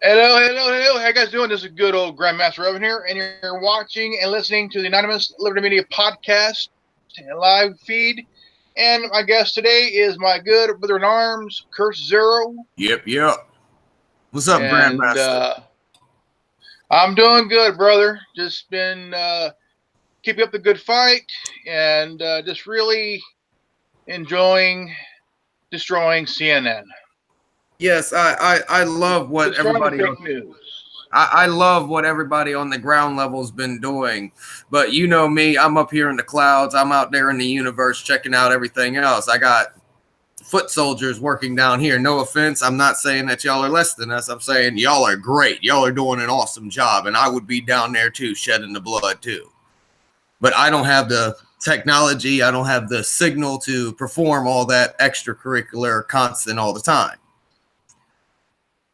Hello, hello, hello. How you guys doing? This is good old Grandmaster Evan here, and you're watching and listening to the Anonymous Liberty Media podcast and live feed. And my guest today is my good brother in arms, Curse Zero. Yep. What's up, And Grandmaster? I'm doing good, brother. Just been keeping up the good fight and just really enjoying destroying CNN. Yes, I love what Destroying the everybody fake else. news. I love what everybody on the ground level's been doing. But you know me, I'm up here in the clouds. I'm out there in the universe checking out everything else. I got foot soldiers working down here. No offense. I'm not saying that y'all are less than us. I'm saying y'all are great. Y'all are doing an awesome job. And I would be down there too, shedding the blood too. But I don't have the technology. I don't have the signal to perform all that extracurricular constant all the time.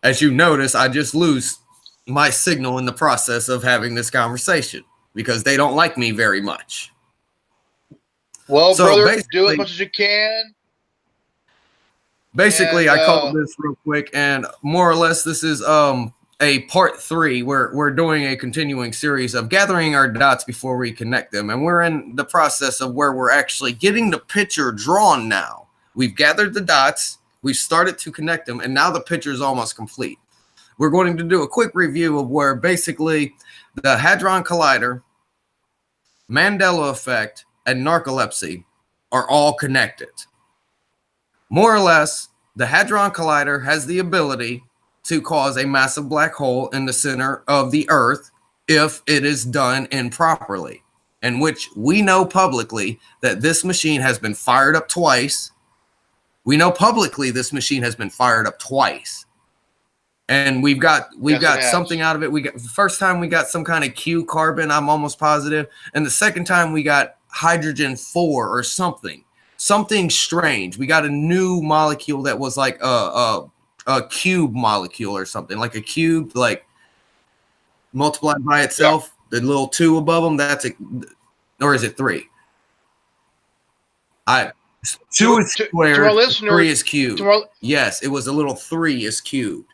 As you notice, I just lose my signal in the process of having this conversation because they don't like me very much. Well, so brother, do as much as you can. Basically, I called this real quick, and more or less, this is a part 3. We're doing a continuing series of gathering our dots before we connect them, and we're in the process of where we're actually getting the picture drawn now. We've gathered the dots, we've started to connect them, and now the picture is almost complete. We're going to do a quick review of where basically the Hadron Collider, Mandela Effect, and narcolepsy are all connected. More or less, the Hadron Collider has the ability to cause a massive black hole in the center of the Earth if it is done improperly, in which we know publicly that this machine has been fired up twice. We know publicly this machine has been fired up twice. And we've got something out of it. The first time we got some kind of Q carbon, I'm almost positive. And the second time we got hydrogen 4 or something strange. We got a new molecule that was like a cube molecule or something, like a cube, like multiplied by itself. Yeah. The little 2 above them, or is it 3? 2 is squared, 3 is cubed. Yes, it was a little 3 is cubed.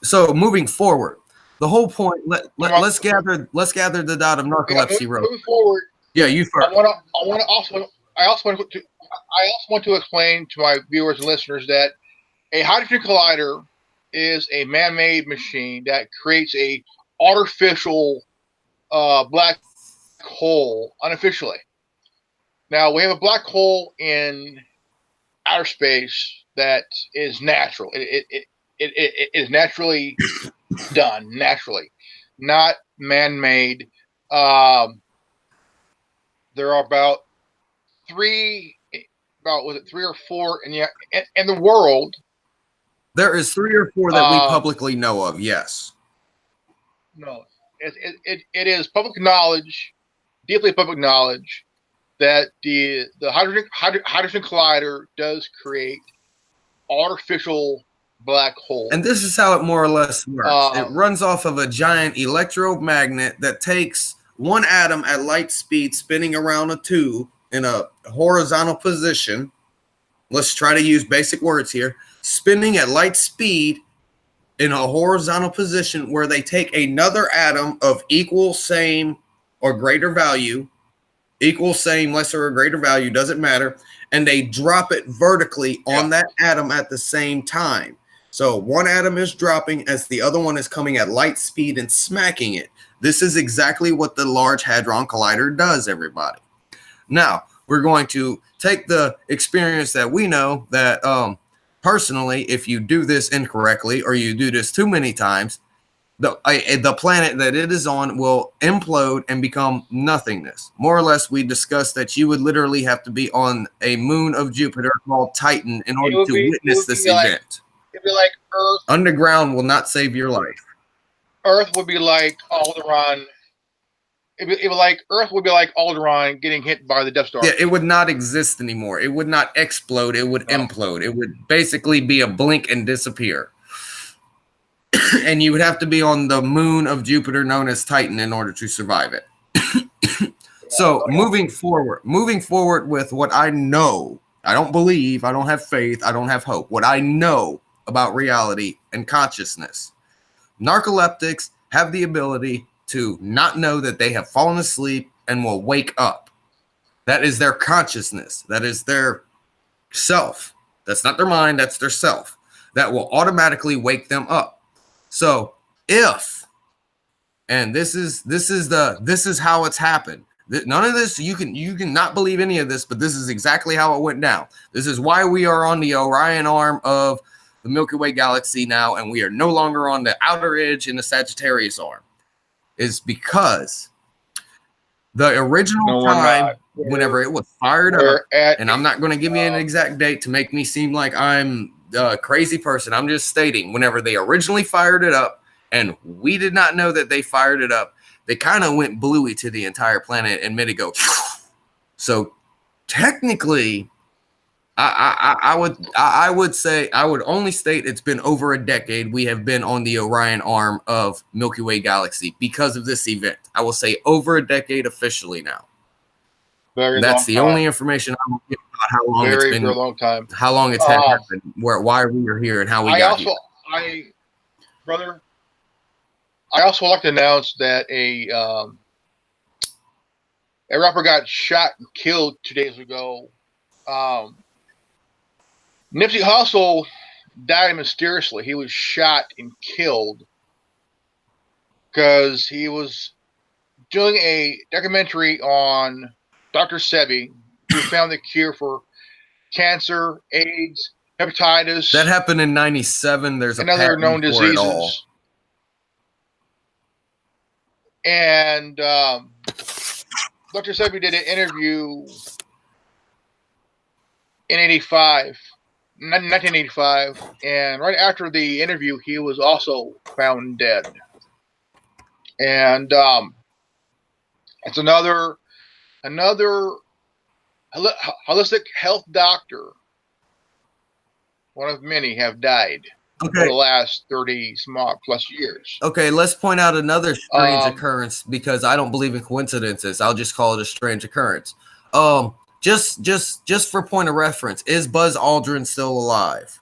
So moving forward, the whole point. Let's gather the dot of narcolepsy. Moving forward. Yeah, you first. I also want to explain to my viewers and listeners that a hydrogen collider is a man-made machine that creates a artificial black hole unofficially. Now, we have a black hole in outer space that is natural. It is naturally done, not man-made. There are about 3 or 4 in the world. There is 3 or 4 that we publicly know of. Yes. No, it is public knowledge, deeply public knowledge, that the hydrogen collider does create artificial black hole. And this is how it more or less works. It runs off of a giant electromagnet that takes one atom at light speed spinning around a tube in a horizontal position. Let's try to use basic words here. Spinning at light speed in a horizontal position where they take another atom of equal, same, or greater value, equal, same, lesser, or greater value, doesn't matter, and they drop it vertically on that atom at the same time. So one atom is dropping as the other one is coming at light speed and smacking it. This is exactly what the Large Hadron Collider does, everybody. Now, we're going to take the experience that we know that personally, if you do this incorrectly or you do this too many times, the planet that it is on will implode and become nothingness. More or less, we discussed that you would literally have to be on a moon of Jupiter called Titan in order to witness this event. It'd be like Earth. Underground will not save your life. Earth would be like Alderaan. Earth would be like Alderaan getting hit by the Death Star. Yeah, it would not exist anymore. It would not explode. It would implode. It would basically be a blink and disappear. And you would have to be on the moon of Jupiter known as Titan in order to survive it. So moving forward with what I know, I don't believe, I don't have faith, I don't have hope. What I know about reality and consciousness Narcoleptics have the ability to not know that they have fallen asleep and will wake up. That is their consciousness. That is their self. That's not their mind, that's their self. That will automatically wake them up. So if, and this is how it's happened. None of this, you can not believe any of this, but this is exactly how it went down. This is why we are on the Orion arm of the Milky Way galaxy now, and we are no longer on the outer edge in the Sagittarius arm. Is because the original time, whenever it was fired up, and I'm not going to give you an exact date to make me seem like I'm a crazy person. I'm just stating, whenever they originally fired it up, and we did not know that they fired it up, they kind of went bluey to the entire planet and made it go. So technically, I would only state it's been over a decade we have been on the Orion arm of Milky Way galaxy because of this event. I will say over a decade officially now. That's the only information I will give about how long it's been. For a long time. How long it's had happened, why we are here, and how we got here. Brother, I also would like to announce that a rapper got shot and killed 2 days ago. Nipsey Hussle died mysteriously. He was shot and killed because he was doing a documentary on Dr. Sebi, who found the cure for cancer, AIDS, hepatitis. That happened in '97. There's and other known diseases. And Dr. Sebi did an interview in 1985, and right after the interview, he was also found dead. And it's another holistic health doctor, one of many, have died over the last 30 plus years. Okay, let's point out another strange occurrence, because I don't believe in coincidences. I'll just call it a strange occurrence. Just for point of reference, is Buzz Aldrin still alive?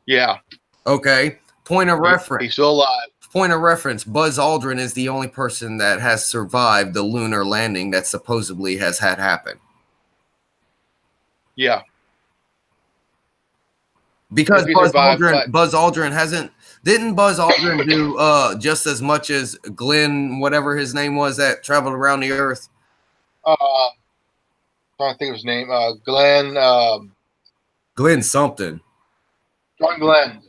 Yeah. Okay. Point of reference. He's still alive. Point of reference, Buzz Aldrin is the only person that has survived the lunar landing that supposedly has had happen. Yeah. Because Buzz Aldrin hasn't. Didn't Buzz Aldrin do just as much as Glenn, whatever his name was, that traveled around the Earth? Trying to think of his name. Glenn. Glenn something. John Glenn.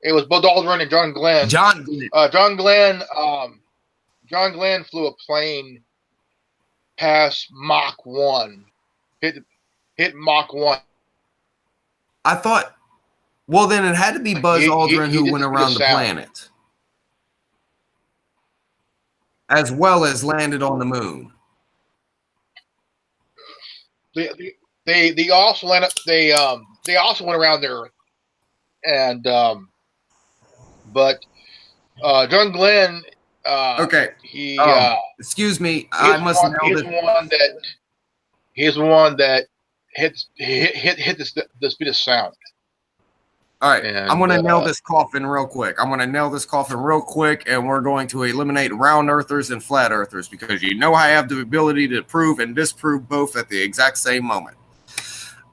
It was Buzz Aldrin and John Glenn. John Glenn flew a plane past Mach 1. Hit Mach 1. I thought, well, then it had to be Buzz Aldrin who went around the planet, as well as landed on the moon. They also landed. They also went around the Earth, and but John Glenn. Okay. He. Excuse me. I must know that. He's the one that hit the speed of sound. All right, and I'm going to nail this coffin real quick. And we're going to eliminate round earthers and flat earthers, because you know I have the ability to prove and disprove both at the exact same moment.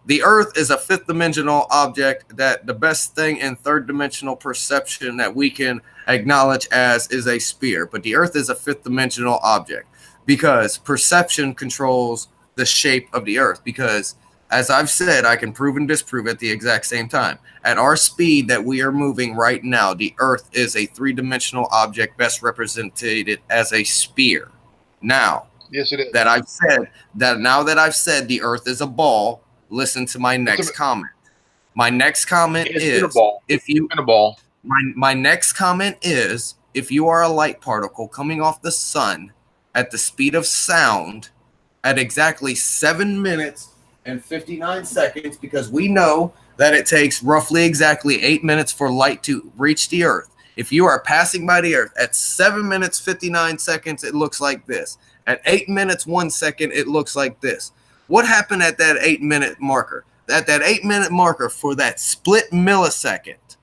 The Earth is a fifth dimensional object that the best thing in third dimensional perception that we can acknowledge as is a sphere. But the Earth is a fifth dimensional object because perception controls the shape of the Earth. Because, as I've said, I can prove and disprove at the exact same time. At our speed that we are moving right now, the Earth is a three-dimensional object best represented as a sphere. Now, yes, it is. Now that I've said the Earth is a ball, listen to my next comment. My next comment is my next comment is, if you are a light particle coming off the sun at the speed of sound at exactly 7 minutes and 59 seconds, because we know that it takes roughly exactly 8 minutes for light to reach the Earth. If you are passing by the Earth at 7 minutes 59 seconds, it looks like this. At 8 minutes 1 second, it looks like this. What happened at that 8 minute marker? At that 8 minute marker, for that split millisecond,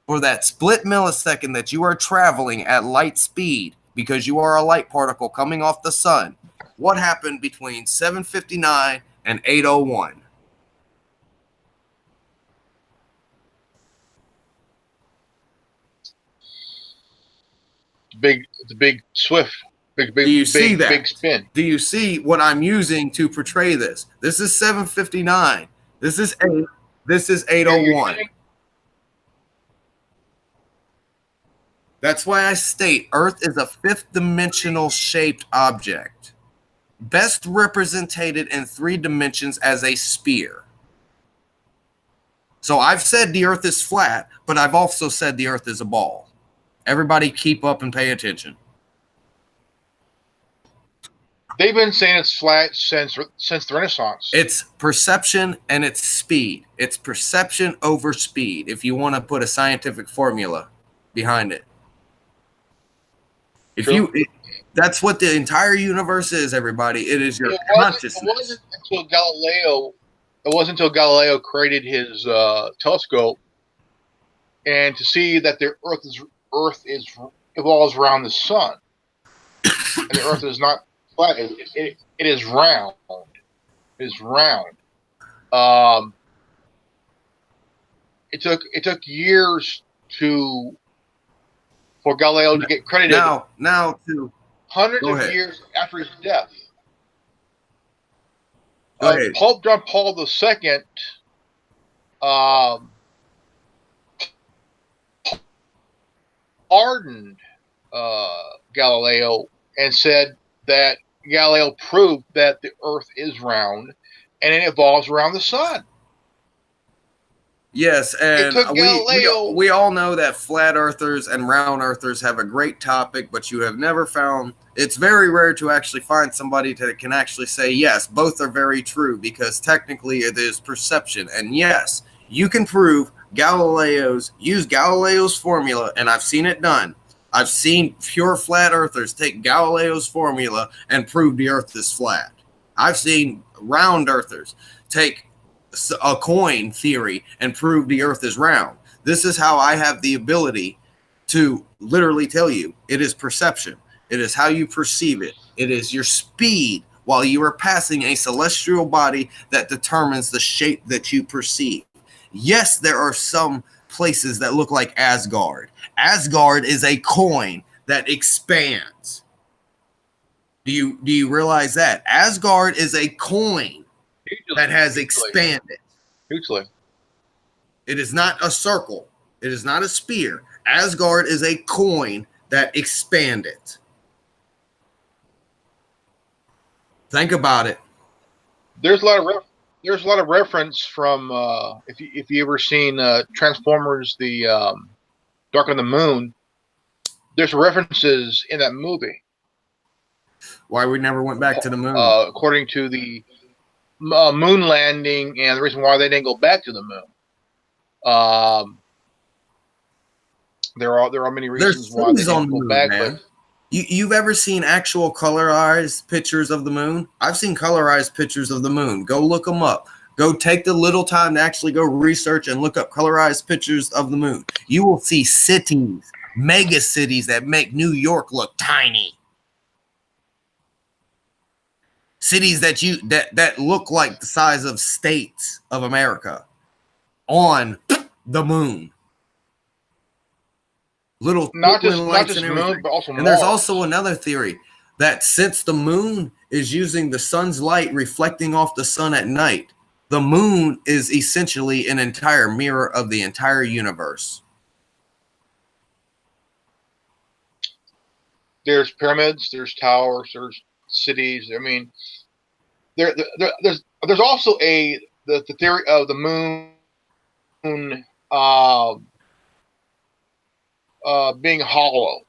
for that split millisecond that you are traveling at light speed because you are a light particle coming off the sun, what happened between 7:59 and 8:01? The big swift, Do you see that? big spin. Do you see what I'm using to portray this? This is 7:59. This is 8. This is 8:01. That's why I state Earth is a fifth dimensional shaped object, best represented in 3 dimensions as a sphere. So I've said the Earth is flat, but I've also said the Earth is a ball. Everybody keep up and pay attention. They've been saying it's flat since the Renaissance. It's perception and it's speed. It's perception over speed, if you want to put a scientific formula behind it. That's what the entire universe is, everybody. It is your consciousness. It wasn't until Galileo created his telescope, and to see that the Earth evolves around the sun, and the Earth is not flat. It is round. It is round. It took years for Galileo to get credited. Now to hundreds of years after his death. Pope John Paul II pardoned Galileo and said that Galileo proved that the Earth is round and it evolves around the sun. Yes, and we all know that flat earthers and round earthers have a great topic, but you have never found, it's very rare to actually find somebody that can actually say, yes, both are very true, because technically it is perception. And yes, you can prove use Galileo's formula, and I've seen it done. I've seen pure flat earthers take Galileo's formula and prove the earth is flat. I've seen round earthers take a coin theory and prove the earth is round. This is how I have the ability to literally tell you it is perception. It is how you perceive it. It is your speed while you are passing a celestial body that determines the shape that you perceive. Yes, there are some places that look like Asgard. Asgard is a coin that expands. Do you realize that? Asgard is a coin that has expanded. Hugely. It is not a circle. It is not a sphere. Asgard is a coin that expanded. Think about it. There's a lot of reference from if you ever seen Transformers: The Dark of the Moon. There's references in that movie. Why we never went back to the moon? According to the moon landing and the reason why they didn't go back to the moon. There are many reasons why they didn't go back. But you've ever seen actual colorized pictures of the moon? I've seen colorized pictures of the moon. Go look them up. Go take the little time to actually go research and look up colorized pictures of the moon. You will see cities, mega cities that make New York look tiny. Cities that look like the size of states of America on the moon. Not just moon, but also Mars. And there's also another theory that since the moon is using the sun's light reflecting off the sun at night, the moon is essentially an entire mirror of the entire universe. There's pyramids, there's towers, there's cities. I mean, there's also the theory of the moon being hollow,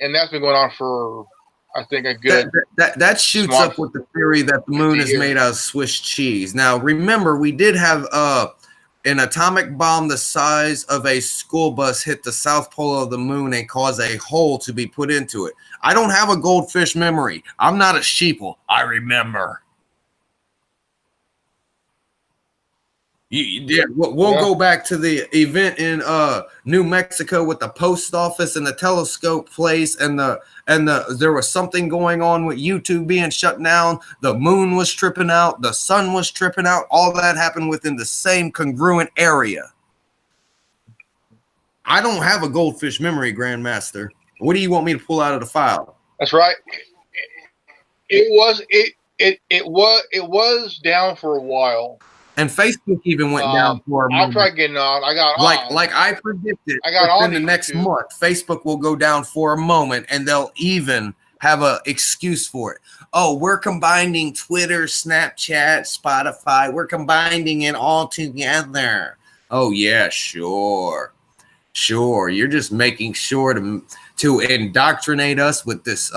and that's been going on for, I think, a good. That shoots up with the theory that the moon is made out of Swiss cheese. Now, remember, we did have an atomic bomb the size of a school bus hit the south pole of the moon and cause a hole to be put into it. I don't have a goldfish memory. I'm not a sheeple. I remember. Yeah, we'll go back to the event in New Mexico with the post office and the telescope place, and there was something going on with YouTube being shut down. The moon was tripping out, the sun was tripping out. All that happened within the same congruent area. I don't have a goldfish memory, Grandmaster. What do you want me to pull out of the file? That's right. It was down for a while. And Facebook even went down for a moment. I tried getting on. I got on. Like I predicted, I got on within the next month, Facebook will go down for a moment, and they'll even have an excuse for it. Oh, we're combining Twitter, Snapchat, Spotify. We're combining it all together. Oh yeah, sure. You're just making sure to indoctrinate us with this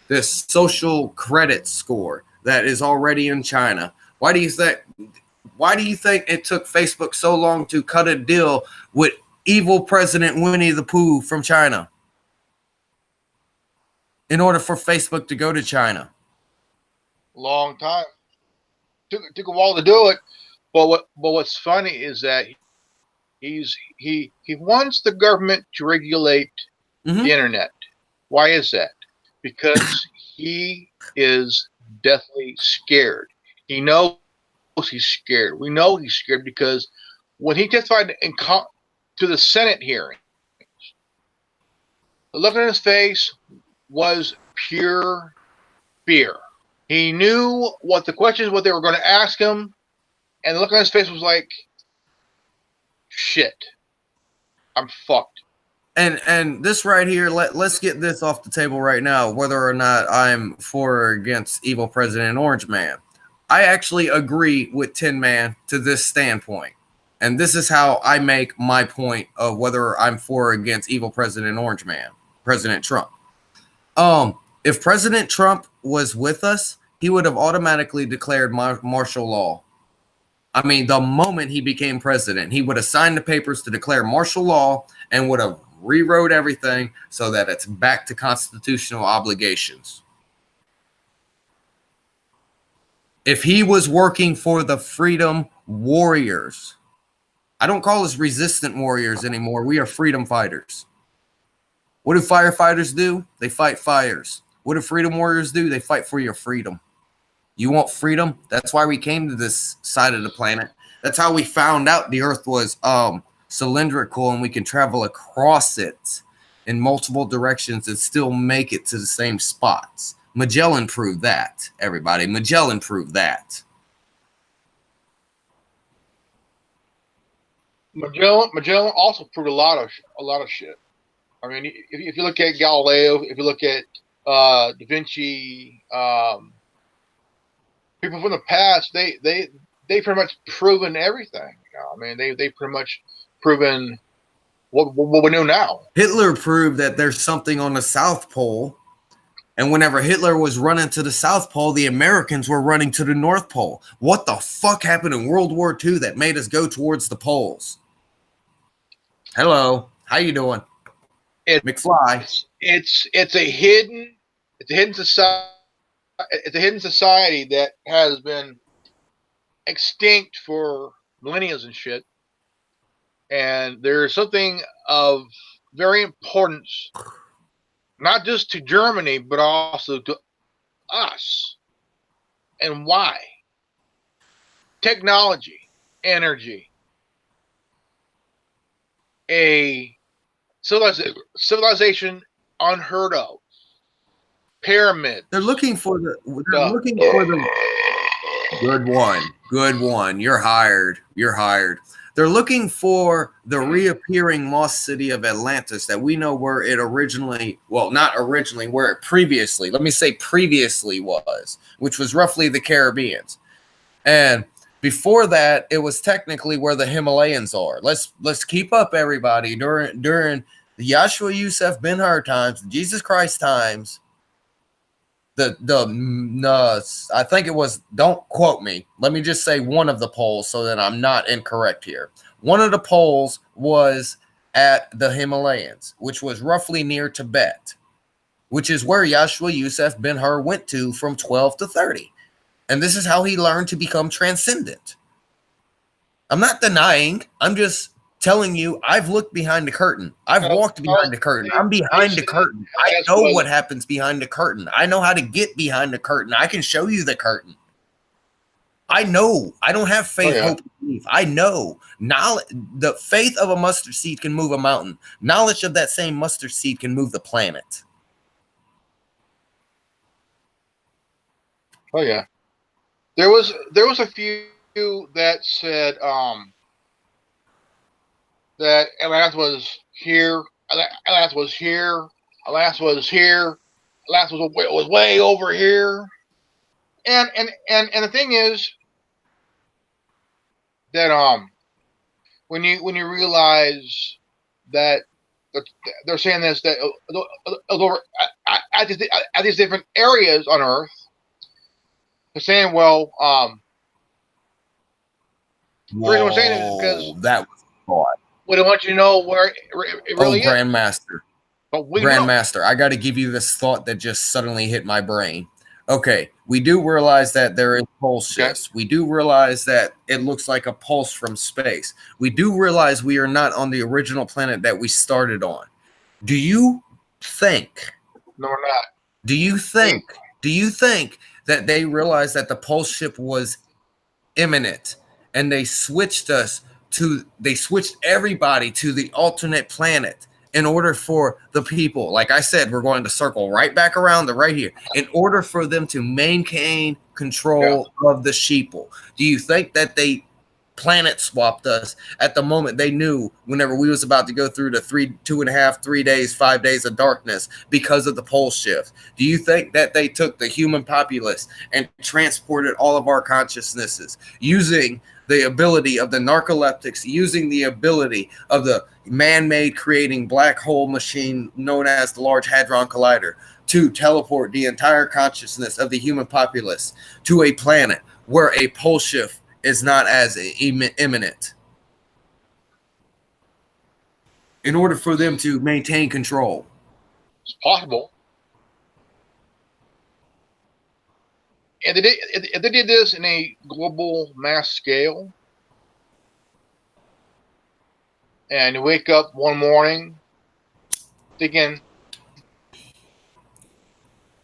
this social credit score that is already in China. Why do you think it took Facebook so long to cut a deal with evil President Winnie the Pooh from China in order for Facebook to go to China? Long time. Took a while to do it. But what's funny is that he wants the government to regulate the internet. Why is that? Because he is deathly scared. He knows he's scared. We know he's scared because when he testified to the Senate hearing, the look on his face was pure fear. He knew what the questions, what they were going to ask him, and the look on his face was like, shit, I'm fucked. And this right here, let's get this off the table right now, whether or not I'm for or against evil President Orange Man. I actually agree with Tin Man to this standpoint. And this is how I make my point of whether I'm for or against evil President Orange Man, President Trump. If President Trump was with us, he would have automatically declared martial law. I mean, the moment he became president, he would have signed the papers to declare martial law and would have rewrote everything so that it's back to constitutional obligations. If he was working for the freedom warriors, I don't call us resistant warriors anymore. We are freedom fighters. What do firefighters do? They fight fires. What do freedom warriors do? They fight for your freedom. You want freedom? That's why we came to this side of the planet. That's how we found out the earth was cylindrical and we can travel across it in multiple directions and still make it to the same spots. Magellan proved that, everybody. Magellan proved that. Magellan also proved a lot of shit. I mean, if you look at Galileo, if you look at Da Vinci, people from the past, they pretty much proven everything. I mean, they pretty much proven what we know now. Hitler proved that there's something on the South Pole. And whenever Hitler was running to the South Pole, the Americans were running to the North Pole. What the fuck happened in World War II that made us go towards the poles? Hello, how you doing, McFly? It's a hidden society. It's a hidden society that has been extinct for millennia and shit. And there's something of very importance, not just to Germany, but also to us. And why? Technology, energy, a civilization unheard of. Pyramid. They're looking for the good one. You're hired. They're looking for the reappearing lost city of Atlantis that we know where it originally, well, not originally, where it previously, let me say previously was, which was roughly the Caribbeans. And before that, it was technically where the Himalayas are. Let's keep up, everybody. During the Yahshua Yusuf Ben Hur times, the Jesus Christ times, I think it was, don't quote me. Let me just say one of the poles so that I'm not incorrect here. One of the poles was at the Himalayas, which was roughly near Tibet, which is where Yahshua Yusuf Ben Hur went to from 12 to 30. And this is how he learned to become transcendent. I'm not denying. I'm just telling you I've looked behind the curtain. I've walked behind the curtain. I'm behind the curtain. I know what happens behind the curtain. I know how to get behind the curtain. I can show you the curtain. I know. I don't have faith, hope, and belief. I know. Knowledge, the faith of a mustard seed can move a mountain. Knowledge of that same mustard seed can move the planet. Oh yeah. There was a few that said that Atlantis was here, Atlantis was here, Atlantis was here, Atlantis was way over here. And the thing is that when you realize that they're saying this, that over at these different areas on Earth, they're saying, well, the reason we're saying it is because that was thought. We don't want you to know where it really is. Grandmaster. But we Grandmaster, I got to give you this thought that just suddenly hit my brain. Okay, we do realize that there is pulse shifts. We do realize that it looks like a pulse from space. We do realize we are not on the original planet that we started on. Do you think? No, we're not. Do you think? Do you think that they realized that the pulse shift was imminent and they switched everybody to the alternate planet in order for the people, like I said, we're going to circle right back around to right here, in order for them to maintain control of the sheeple? Do you think that they planet swapped us at the moment they knew whenever we was about to go through the 2.5, 3 days, 5 days of darkness because of the pole shift? Do you think that they took the human populace and transported all of our consciousnesses using the ability of the narcoleptics, using the ability of the man-made creating black hole machine known as the Large Hadron Collider to teleport the entire consciousness of the human populace to a planet where a pole shift is not as imminent, in order for them to maintain control? It's possible. And if they did this in a global mass scale, and you wake up one morning thinking,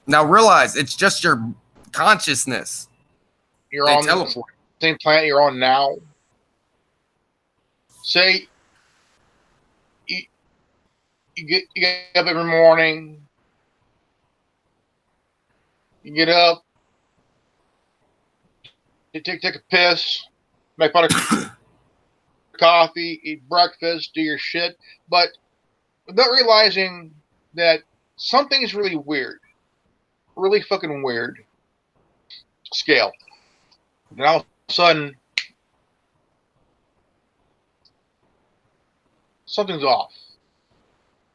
now realize it's just your consciousness. You're on the same planet you're on now. Say you get up every morning. You get up, you take a piss, make pot of coffee, eat breakfast, do your shit, but without realizing that something's really weird, really fucking weird scale. And all of a sudden, something's off.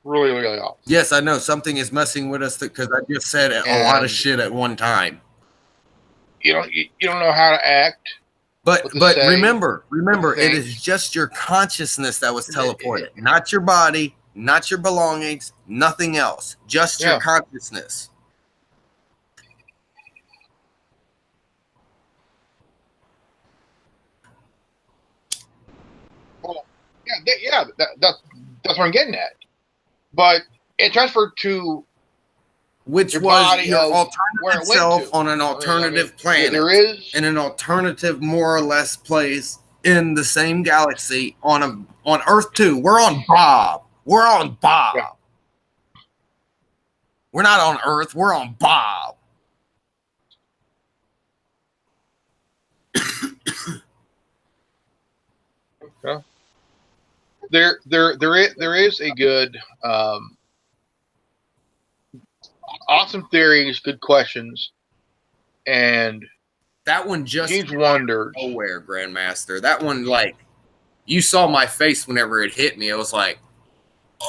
Really, really off. Yes, I know something is messing with us because I just said a lot of shit at one time. You don't know how to act. But remember, it is just your consciousness that was teleported, not your body, not your belongings, nothing else, just your consciousness. Well, that's what I'm getting at. But it transferred to which was your alternative self on an alternative planet. There is in an alternative, more or less, place in the same galaxy on Earth 2. We're on Bob. We're on Bob. Yeah. We're not on Earth. We're on Bob. Okay. There is a good awesome theories, good questions, and that one just huge wonders. Nowhere, Grandmaster. That one, like, you saw my face whenever it hit me. It was like,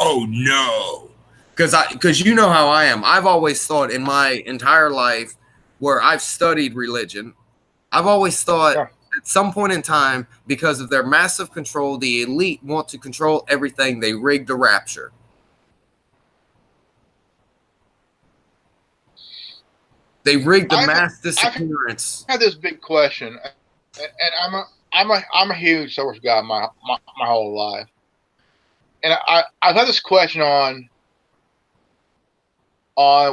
oh no, because you know how I am. I've always thought in my entire life, where I've studied religion, I've always thought at some point in time, because of their massive control, the elite want to control everything. They rigged the rapture. They rigged the mass disappearance. I have this big question, and I'm a huge Star Wars guy my whole life, and I've had this question on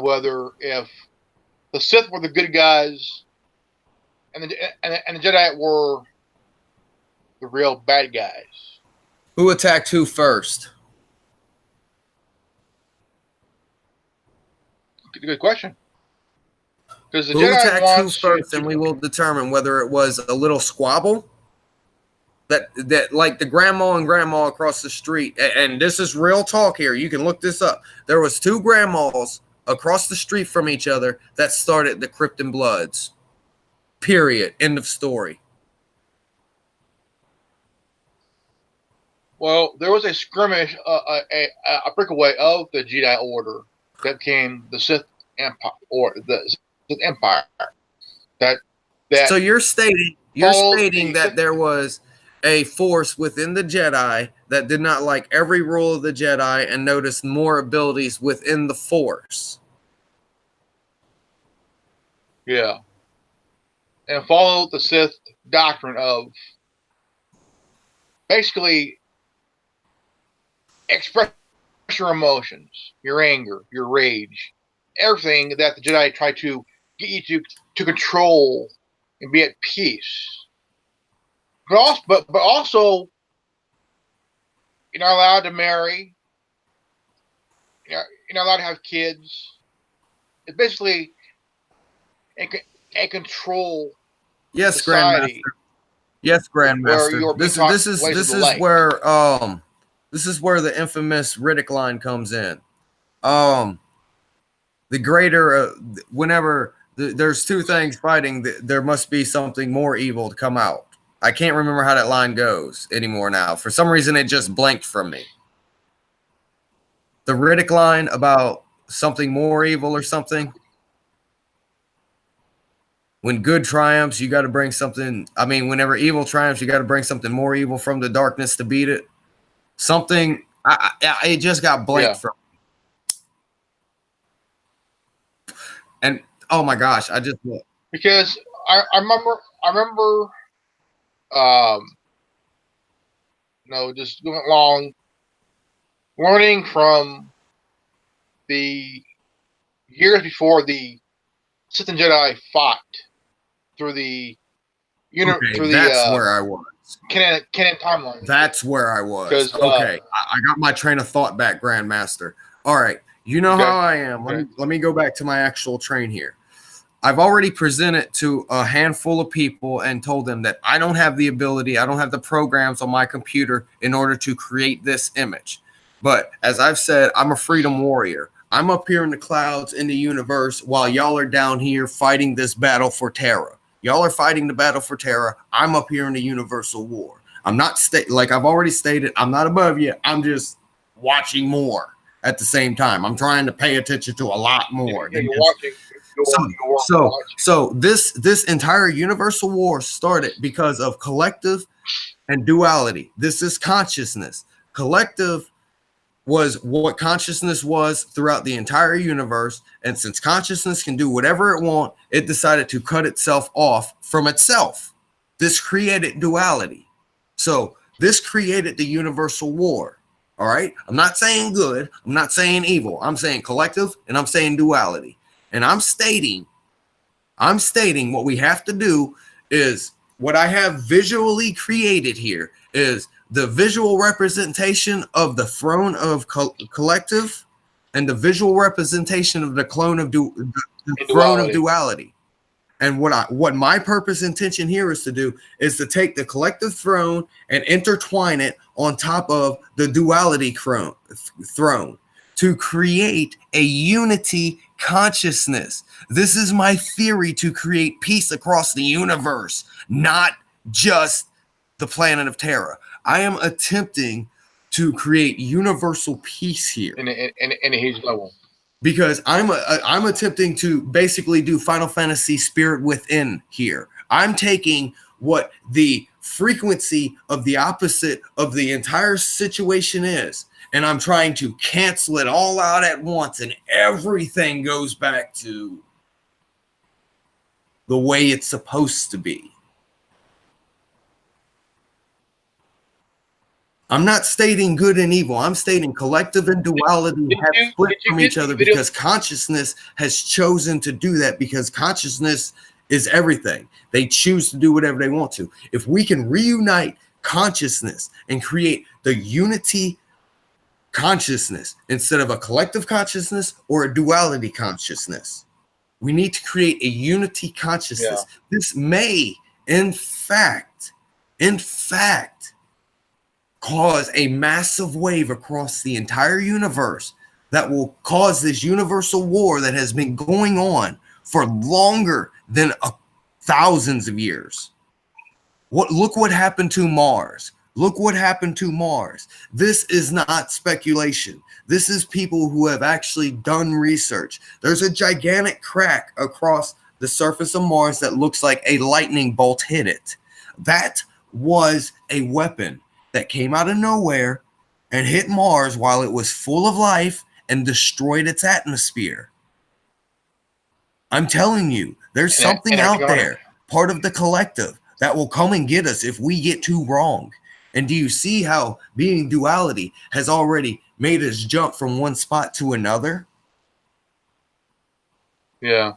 whether if the Sith were the good guys and the Jedi were the real bad guys. Who attacked who first? Good question. Because the Who Jedi attacked who wants first, to and we will determine whether it was a little squabble that like the grandma and grandma across the street. And this is real talk here. You can look this up. There was two grandmas across the street from each other that started the Krypton Bloods. Period. End of story. Well, there was a skirmish, a breakaway of the Jedi Order that became the Sith Empire, or the Sith Empire. That So you're stating that there was a force within the Jedi that did not like every rule of the Jedi and noticed more abilities within the Force. Yeah, and followed the Sith doctrine of basically express your emotions, your anger, your rage, everything that the Jedi try to get you to control and be at peace. But also, you're not allowed to marry. You're not allowed to have kids. It's basically a control. Yes, society. Grandmaster. Yes, Grandmaster. This is where the infamous Riddick line comes in. The greater whenever there's two things fighting, there must be something more evil to come out. I can't remember how that line goes anymore now. For some reason, it just blanked from me. The Riddick line about something more evil or something. When good triumphs, you got to bring something. I mean, whenever evil triumphs, you got to bring something more evil from the darkness to beat it. Something. It just got blanked from me. And oh my gosh, I just because I remember just going along, learning from the years before the Sith and Jedi fought through the that's where I was. Canon timeline. That's where I was. Okay, I got my train of thought back, Grandmaster. All right, you know how I am. Let me go back to my actual train here. I've already presented to a handful of people and told them that I don't have the ability, I don't have the programs on my computer in order to create this image. But as I've said, I'm a freedom warrior. I'm up here in the clouds in the universe while y'all are down here fighting this battle for Terra. Y'all are fighting the battle for Terra. I'm up here in the universal war. I'm not like I've already stated, I'm not above you. I'm just watching more at the same time. I'm trying to pay attention to a lot more. You're watching. So this entire universal war started because of collective and duality. This is consciousness. Collective was what consciousness was throughout the entire universe, and since consciousness can do whatever it wants, it decided to cut itself off from itself. This created duality. So this created the universal war. All right, I'm not saying good, I'm not saying evil, I'm saying collective, and I'm saying duality. And I'm stating what we have to do is what I have visually created here is the visual representation of the throne of collective and the visual representation of the clone of the throne of duality. And what my purpose intention here is to do is to take the collective throne and intertwine it on top of the duality throne to create a unity consciousness. This is my theory to create peace across the universe, not just the planet of Terra. I am attempting to create universal peace here in a huge level, because I'm attempting to basically do Final Fantasy Spirit Within here. I'm taking what the frequency of the opposite of the entire situation is, and I'm trying to cancel it all out at once, and everything goes back to the way it's supposed to be. I'm not stating good and evil. I'm stating collective and duality have split from each other because consciousness has chosen to do that, because consciousness is everything. They choose to do whatever they want to. If we can reunite consciousness and create the unity consciousness instead of a collective consciousness or a duality consciousness, we need to create a unity consciousness. Yeah. This may, in fact, cause a massive wave across the entire universe that will cause this universal war that has been going on for longer than thousands of years. Look what happened to Mars. Look what happened to Mars. This is not speculation. This is people who have actually done research. There's a gigantic crack across the surface of Mars that looks like a lightning bolt hit it. That was a weapon that came out of nowhere and hit Mars while it was full of life and destroyed its atmosphere. I'm telling you, there's something out there, part of the collective, that will come and get us if we get too wrong. And do you see how being duality has already made us jump from one spot to another? Yeah.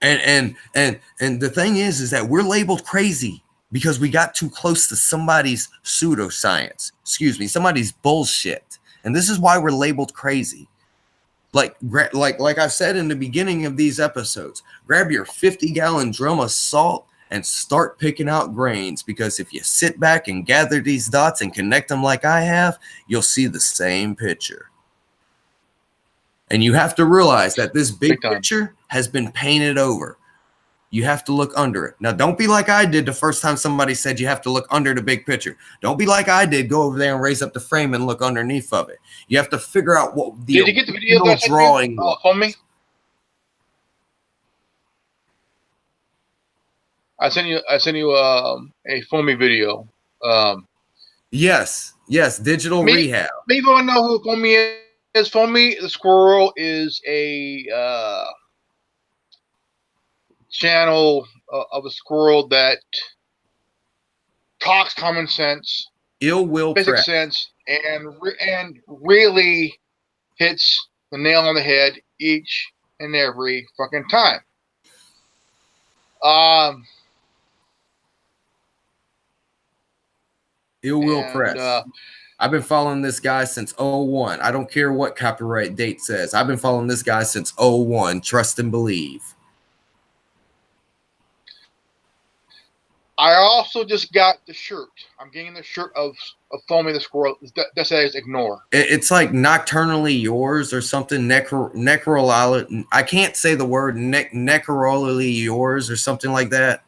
And the thing is that we're labeled crazy because we got too close to somebody's pseudoscience. Excuse me, somebody's bullshit. And this is why we're labeled crazy. Like I've said in the beginning of these episodes, grab your 50-gallon drum of salt and start picking out grains, because if you sit back and gather these dots and connect them like I have, you'll see the same picture. And you have to realize that this big picture has been painted over. You have to look under it. Now, don't be like I did the first time somebody said you have to look under the big picture. Don't be like I did, go over there and raise up the frame and look underneath of it. You have to figure out what the Did you get the video that drawing on me? I sent you a Foamy video. Yes, digital rehab. Maybe I know who Foamy is. Foamy the squirrel is a channel of a squirrel that talks common sense, basic sense, and really hits the nail on the head each and every fucking time. Ill Will Press. I've been following this guy since 01. I don't care what copyright date says. I've been following this guy since 01. Trust and believe. I also just got the shirt. I'm getting the shirt of Foamy the Squirrel. That says ignore. It's like Nocturnally Yours or something. Necrolally. I can't say the word necrolally yours or something like that.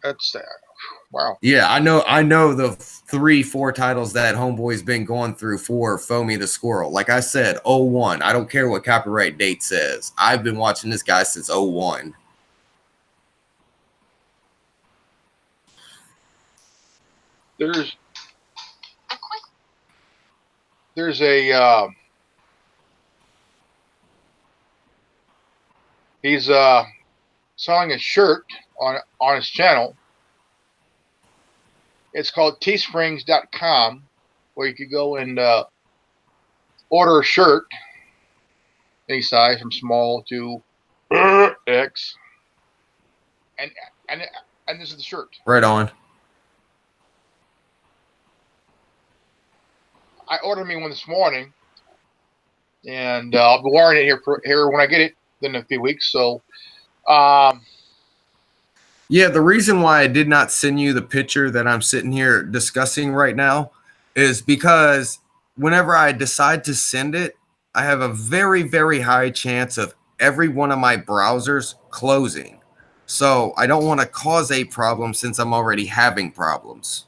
That's sad. Wow. Yeah, I know the 3-4 titles that Homeboy's been going through for Foamy the Squirrel. Like I said, 01. I don't care what copyright date says. I've been watching this guy since 01. There's a he's selling a shirt on his channel. It's called teesprings.com, where you could go and order a shirt, any size from small to X, and this is the shirt. Right on. I ordered me one this morning, and I'll be wearing it here when I get it in a few weeks. So, yeah, the reason why I did not send you the picture that I'm sitting here discussing right now is because whenever I decide to send it, I have a very, very high chance of every one of my browsers closing. So I don't want to cause a problem since I'm already having problems.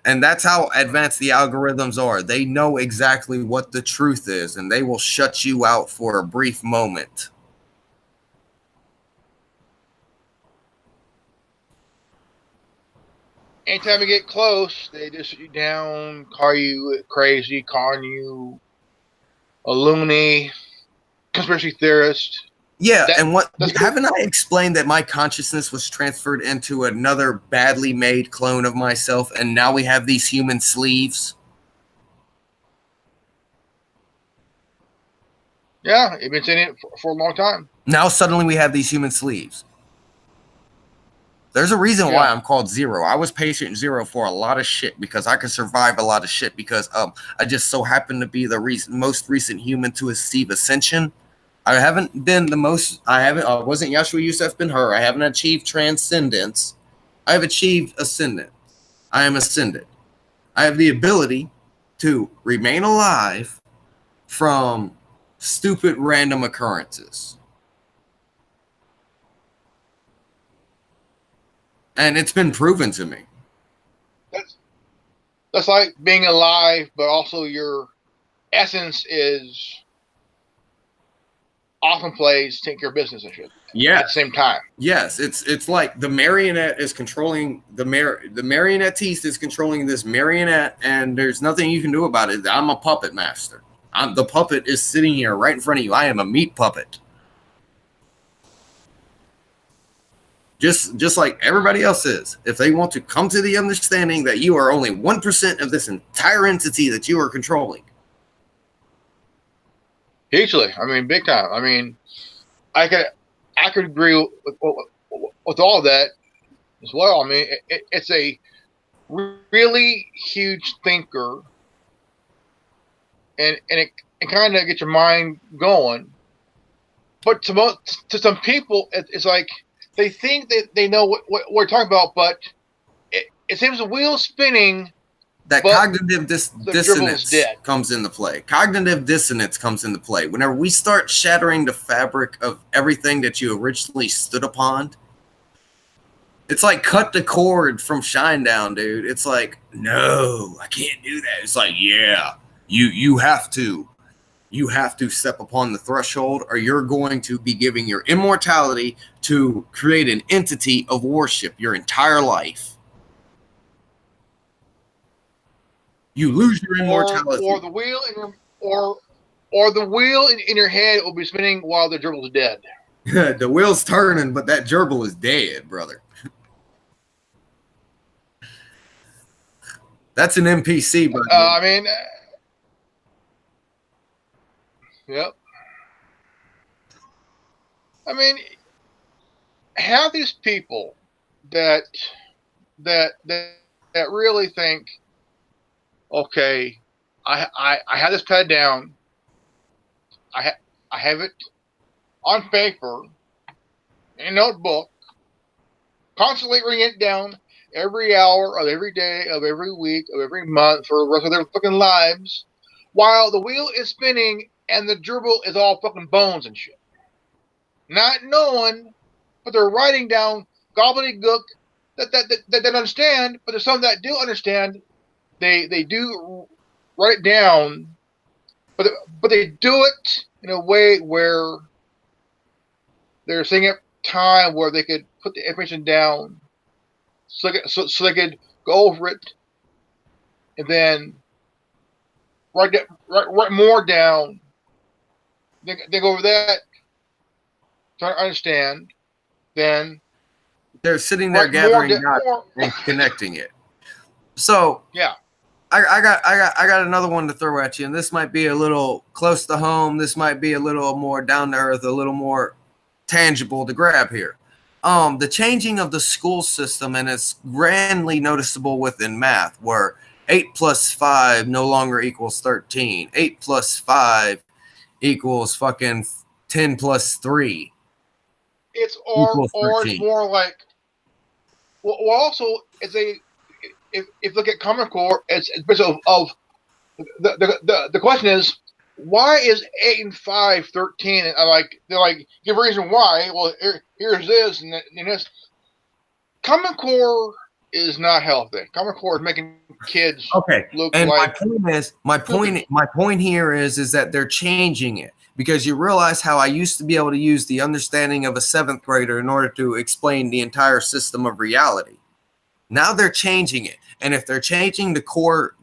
And that's how advanced the algorithms are. They know exactly what the truth is, and they will shut you out for a brief moment. Anytime you get close, they just shut you down, call you crazy, calling you a loony, conspiracy theorist. Yeah, and what haven't I explained that my consciousness was transferred into another badly made clone of myself, and now we have these human sleeves? Yeah, you've been saying it for a long time. Now suddenly we have these human sleeves. There's a reason why I'm called Zero. I was patient zero for a lot of shit because I could survive a lot of shit because I just so happen to be the most recent human to achieve ascension. I haven't been the most. I wasn't Yeshua Yusuf Ben Hur. I haven't achieved transcendence. I have achieved ascendant. I am ascended. I have the ability to remain alive from stupid random occurrences. And it's been proven to me. That's like being alive, but also your essence is often plays take care of business and shit. Yeah. At the same time. Yes, it's like the marionette is controlling the marionettiste is controlling this marionette, and there's nothing you can do about it. I'm a puppet master. The puppet is sitting here right in front of you. I am a meat puppet. Just like everybody else is. If they want to come to the understanding that you are only 1% of this entire entity that you are controlling. Hugely. I mean, big time. I mean, I could agree with all of that as well. I mean, it's a really huge thinker, and it kind of gets your mind going. But to some people, it's like they think that they know what we're talking about, but it seems the wheel's spinning. That cognitive dissonance comes into play. Cognitive dissonance comes into play. Whenever we start shattering the fabric of everything that you originally stood upon, it's like cut the cord from Shinedown, dude. It's like, no, I can't do that. It's like, yeah, you have to. You have to step upon the threshold, or you're going to be giving your immortality to create an entity of worship your entire life. You lose your immortality. Or the wheel in your, or the wheel in your head will be spinning while the gerbil is dead. The wheel's turning, but that gerbil is dead, brother. That's an NPC, but I mean, yep. I mean, have these people that really think, okay, I have this pad down. I have it on paper, in a notebook, constantly writing it down every hour of every day of every week of every month for the rest of their fucking lives, while the wheel is spinning and the gerbil is all fucking bones and shit. Not knowing, but they're writing down gobbledygook that they don't understand, but there's some that do understand. They do write it down, but they do it in a way where they're saying it time where they could put the information down, so they could go over it, and then write more down. Then go over that, try to understand. Then they're sitting there gathering dots and connecting it. So yeah. I got another one to throw at you, and this might be a little close to home. This might be a little more down to earth, a little more tangible to grab here. The changing of the school system, and it's grandly noticeable within math, where 8 plus 5 no longer equals 13. 8 plus 5 equals fucking 10 plus 3. It's it's more like, well also it's a, if you look at Common Core, it's because of the question is, why is 8 and 5 13? And they're like, give a reason why. Well, here's this and this. Common Core is not healthy. Common Core is making kids look and like. My point here is that they're changing it, because you realize how I used to be able to use the understanding of a 7th grader in order to explain the entire system of reality. Now they're changing it. And if they're changing the core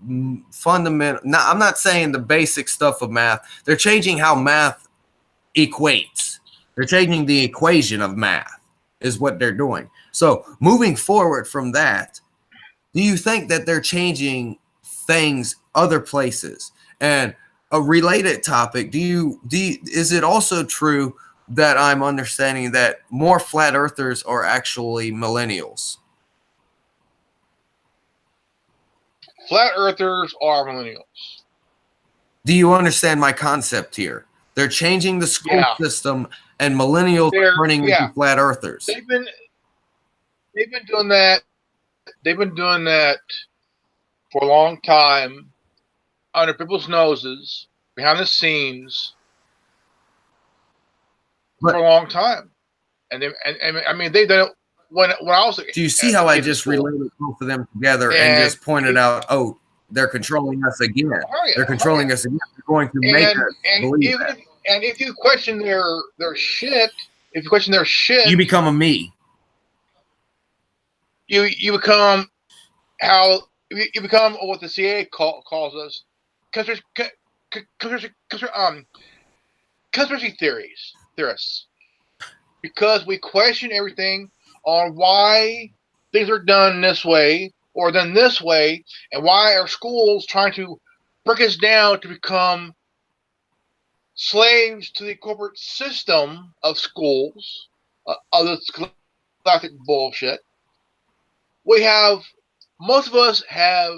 fundamental, now I'm not saying the basic stuff of math, they're changing how math equates. They're changing the equation of math is what they're doing. So moving forward from that, do you think that they're changing things other places? And a related topic, is it also true that I'm understanding that more flat earthers are actually millennials? Flat earthers are millennials. Do you understand my concept here? They're changing the school system, and millennials are turning into flat earthers. They've been doing that. They've been doing that for a long time, under people's noses, behind the scenes, for a long time. And I mean, they've done it when I was. Do you see how I just related both of them together and just pointed out, oh, they're controlling us again. They're controlling us again. They're going to make us believe that. And if you question their shit, you become a me. You become you become what the CIA calls us, conspiracy theorists, because we question everything on why things are done this way or done this way, and why are schools trying to break us down to become slaves to the corporate system of schools, of the scholastic bullshit. Most of us have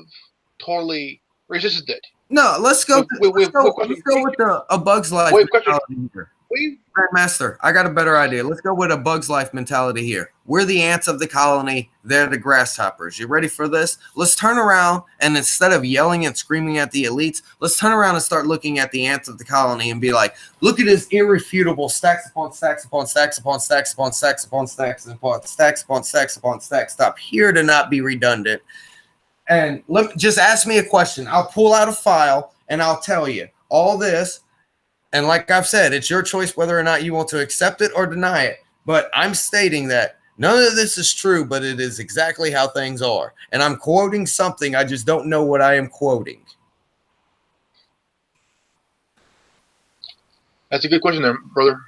totally resisted it. No, let's go with a Bug's Life mentality here. Master, I got a better idea. Let's go with a Bug's Life mentality here. We're the ants of the colony. They're the grasshoppers. You ready for this? Let's turn around, and instead of yelling and screaming at the elites, let's turn around and start looking at the ants of the colony and be like, look at this irrefutable stacks upon stacks upon stacks upon stacks upon stacks upon stacks upon stacks upon stacks upon stacks. Stop here to not be redundant. And just ask me a question. I'll pull out a file, and I'll tell you all this. And like I've said, it's your choice whether or not you want to accept it or deny it. But I'm stating that none of this is true, but it is exactly how things are. And I'm quoting something. I just don't know what I am quoting. That's a good question there, brother.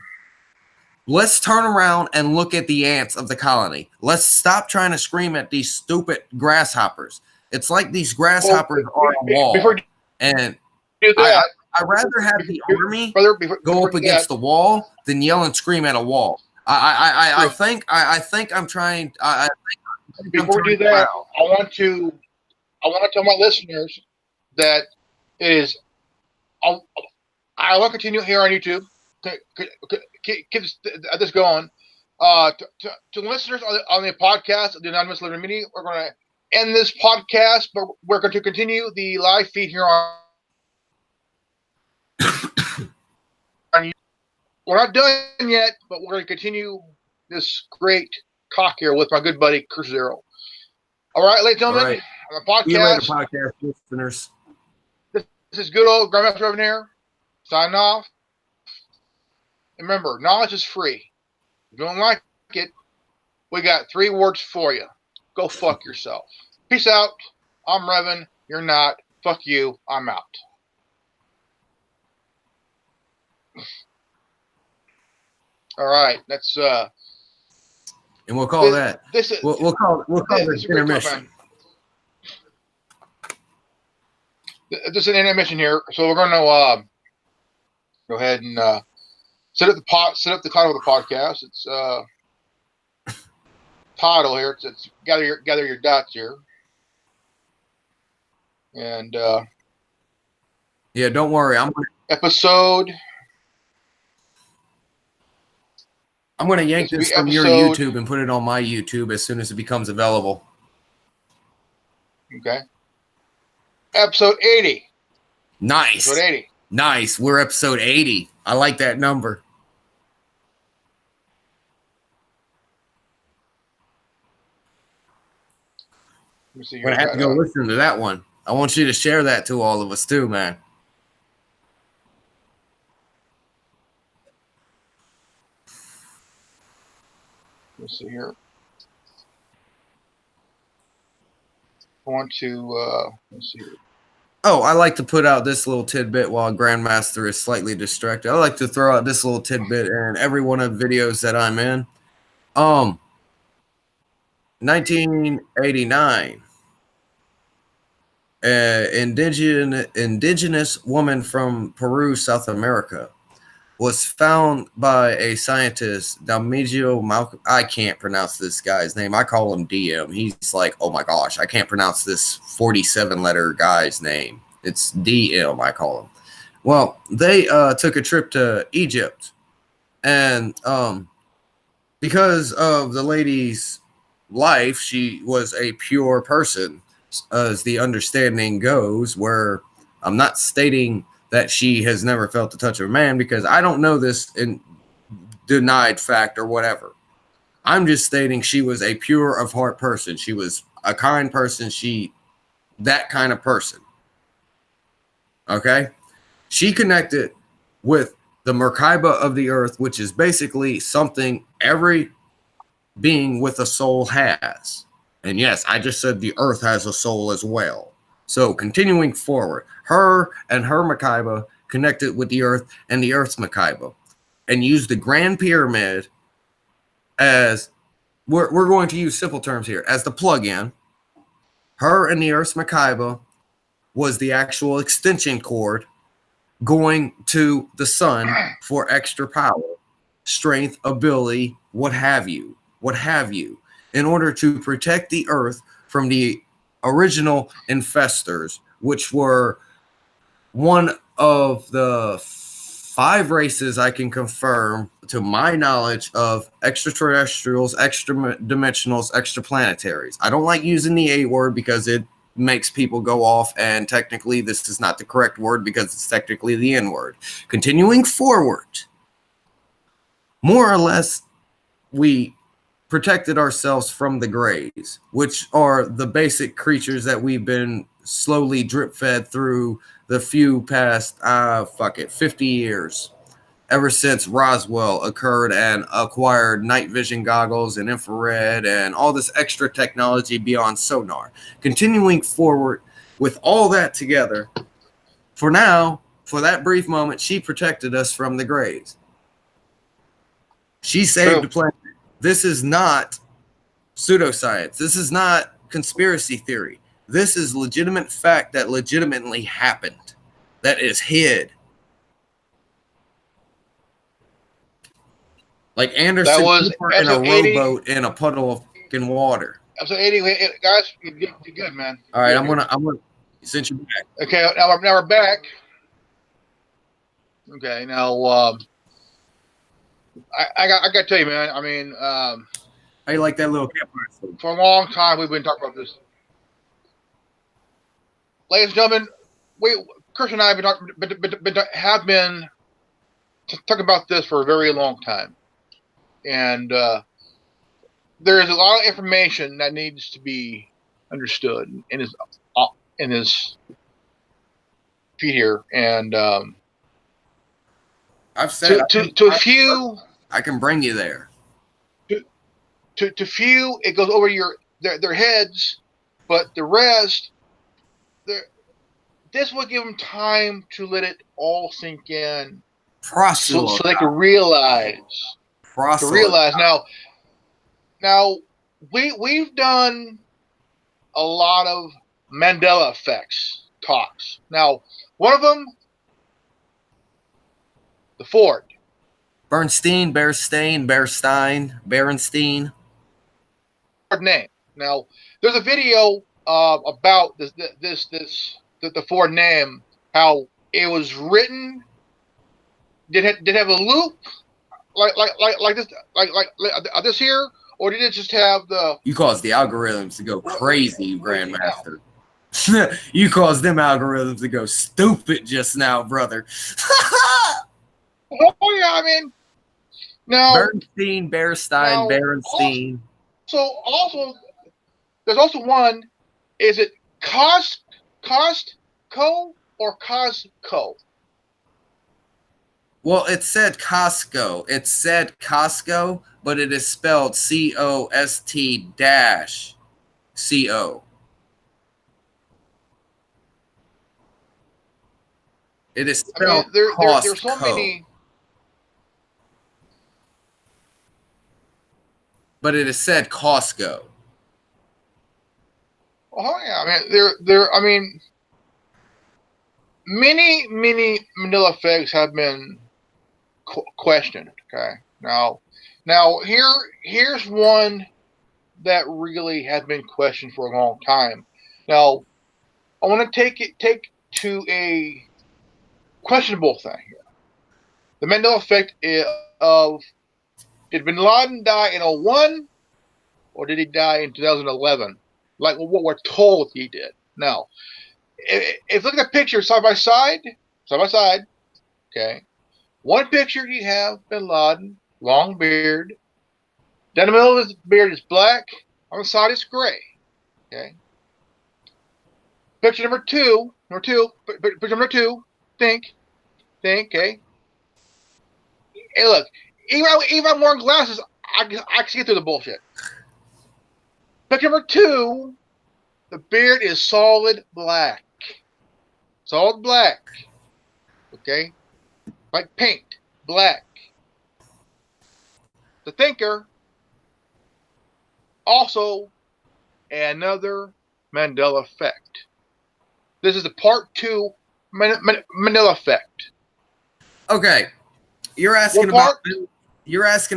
Let's turn around and look at the ants of the colony. Let's stop trying to scream at these stupid grasshoppers. It's like these grasshoppers are a wall. And I'd rather have the army go up against the wall than yell and scream at a wall. I think I'm trying. Before we do that, I want to tell my listeners that I will continue here on YouTube. Keep this going. To listeners on the podcast, the Anonymous Living Meeting, we're going to end this podcast, but we're going to continue the live feed here on. We're not done yet, but we're going to continue this great talk here with my good buddy Chris Zero. All right, ladies and gentlemen, on the podcast. See you later, podcast listeners. This is good old Grandmaster Evan here. Signing off. And remember, knowledge is free. If you don't like it, we got 3 words for you. Go fuck yourself. Peace out. I'm Revan. You're not. Fuck you. I'm out. All right, that's and we'll call we'll call this intermission. This is an intermission here, so we're going to go ahead and set up the title of the podcast. It's title here. It's gather your dots here, and yeah, don't worry. Episode. I'm going to yank this from your YouTube and put it on my YouTube as soon as it becomes available. Okay. Episode 80. Nice. Episode 80. Nice. We're episode 80. I like that number. I'm going to have to go listen to that one. I want you to share that to all of us too, man. Let's see here. I want to let's see here. Oh, I like to put out this little tidbit while Grandmaster is slightly distracted. I like to throw out this little tidbit in every one of the videos that I'm in. 1989, indigenous woman from Peru, South America, was found by a scientist, Damigio Malcolm. I can't pronounce this guy's name. I call him DM. He's like, oh my gosh, I can't pronounce this 47-letter guy's name. It's DM, I call him. Well, they took a trip to Egypt, and because of the lady's life, she was a pure person, as the understanding goes, where I'm not stating that she has never felt the touch of a man, because I don't know this in denied fact or whatever. I'm just stating she was a pure of heart person. She was a kind person. That kind of person. Okay? She connected with the Merkaba of the earth, which is basically something every being with a soul has. And yes, I just said the earth has a soul as well. So continuing forward, her and her Merkaba connected with the earth and the earth's Merkaba, and used the Grand Pyramid as, we're going to use simple terms here, as the plug-in. Her and the earth's Merkaba was the actual extension cord going to the sun for extra power, strength, ability, what have you, in order to protect the earth from the original infestors, which were one of the 5 races I can confirm, to my knowledge, of extraterrestrials, extra-dimensionals, extraplanetaries. I don't like using the A word because it makes people go off, and technically this is not the correct word because it's technically the N word. Continuing forward, more or less, we protected ourselves from the Greys, which are the basic creatures that we've been slowly drip fed through the few past 50 years, ever since Roswell occurred and acquired night vision goggles and infrared and all this extra technology beyond sonar. Continuing forward with all that together, for now, for that brief moment, she protected us from the Greys. She saved the planet. This is not pseudoscience. This is not conspiracy theory. This is legitimate fact that legitimately happened, that is hid. Like Anderson Cooper in a rowboat in a puddle of fucking water. Episode 80, guys, you're good, man. All right, I'm gonna send you back. Okay, now we're back. Okay, now I got to tell you, man. I mean, how you like that little campfire? For a long time, we've been talking about this. Ladies and gentlemen, Chris and I have been talking about this for a very long time, and there is a lot of information that needs to be understood in his feed here, and I've said to a few, I can bring you there. To few, it goes over their heads, but the rest, this will give them time to let it all sink in, so they can realize. Now we've done a lot of Mandela effects talks. Now, one of them, the Ford. Berenstein. Name. Now, there's a video about the Ford name, how it was written. Did it have a loop like this here, or did it just have the? You caused the algorithms to go crazy, Grandmaster. You caused them algorithms to go stupid just now, brother. Oh yeah, I mean, now Berenstein. Also, there's also one. Is it Costco or Costco? Well, it said Costco. It said Costco, but it is spelled COST-CO. It is I mean, spelled there's so Costco, many. but it is said Costco. Oh yeah, I mean, I mean, many Mandela effects have been questioned. Okay, now here's one that really has been questioned for a long time. Now, I want to take to a questionable thing here. The Mandela effect of, did Bin Laden die in '01 or did he die in 2011? Like what we're told he did. Now, if look at the picture side by side, okay. One picture you have Bin Laden, long beard. Down the middle of his beard is black. On the side is gray. Okay. Picture number two. Picture number two. Think. Okay. Hey, look. Even I'm wearing glasses, I can see through the bullshit. Picture number two. The beard is solid black. Solid black. Okay. Like paint. Black. The thinker. Also, another Mandela effect. This is the part 2 Mandela effect. Okay, you're asking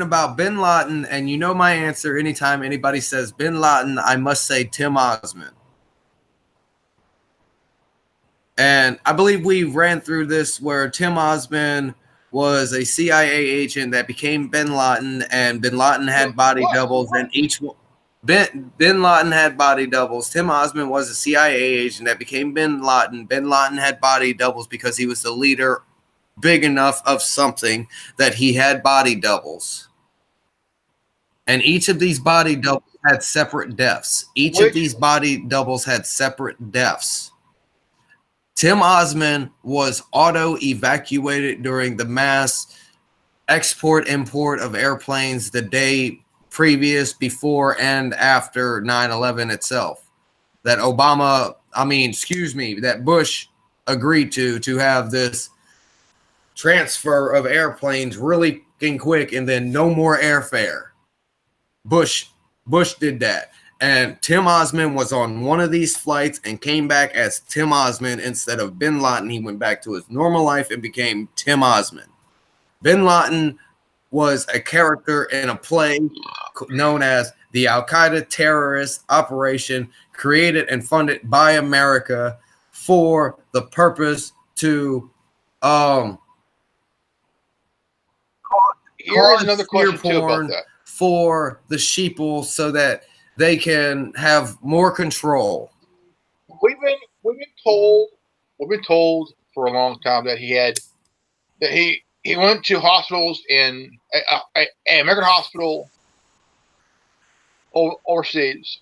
about Bin Laden, and you know my answer. Anytime anybody says Bin Laden, I must say Tim Osman. And I believe we ran through this where Tim Osman was a CIA agent that became Bin Laden, and Bin Laden had body doubles, and each one. Bin Laden had body doubles. Tim Osman was a CIA agent that became Bin Laden. Bin Laden had body doubles because he was the leader big enough of something that he had body doubles. And each of these body doubles had separate deaths. Of these body doubles had separate deaths. Tim Osman was auto-evacuated during the mass export-import of airplanes the day previous, before, and after 9/11 itself. That that Bush agreed to have this transfer of airplanes really quick, and then no more airfare. Bush did that. And Tim Osman was on one of these flights and came back as Tim Osman instead of Bin Laden. He went back to his normal life and became Tim Osman. Bin Laden was a character in a play known as the Al-Qaeda terrorist operation, created and funded by America for the purpose to here's another question too about that. For the sheeple so that they can have more control. We've been told for a long time that he went to hospitals in an American hospital overseas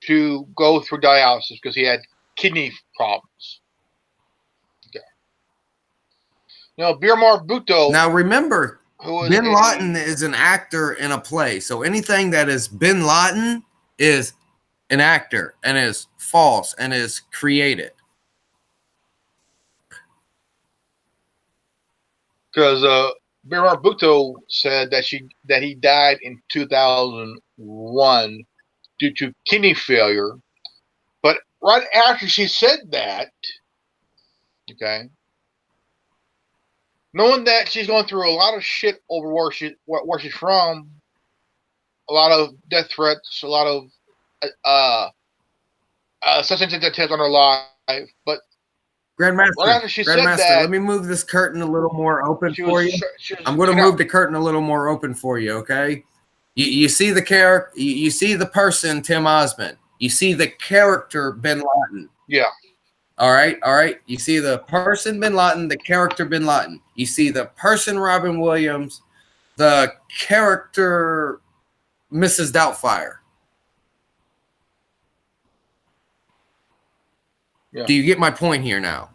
to go through dialysis because he had kidney problems. Okay. Now, Birmar Bhutto. Now remember, Bin Laden is an actor in a play. So anything that is Bin Laden is an actor and is false and is created. Because Birmar Bhutto said that he died in 2001 due to kidney failure. But right after she said that, okay, knowing that she's going through a lot of shit over where she's from, a lot of death threats, a lot of substance attempts on her life, but Grandmaster, right after she said that, let me move this curtain a little more open for you. I'm going to move the curtain a little more open for you, okay? You see the character, you see the person Tim Osman, you see the character Bin Laden. Yeah. All right. You see the person Bin Laden, the character Bin Laden. You see the person Robin Williams, the character Mrs. Doubtfire. Yeah. Do you get my point here now?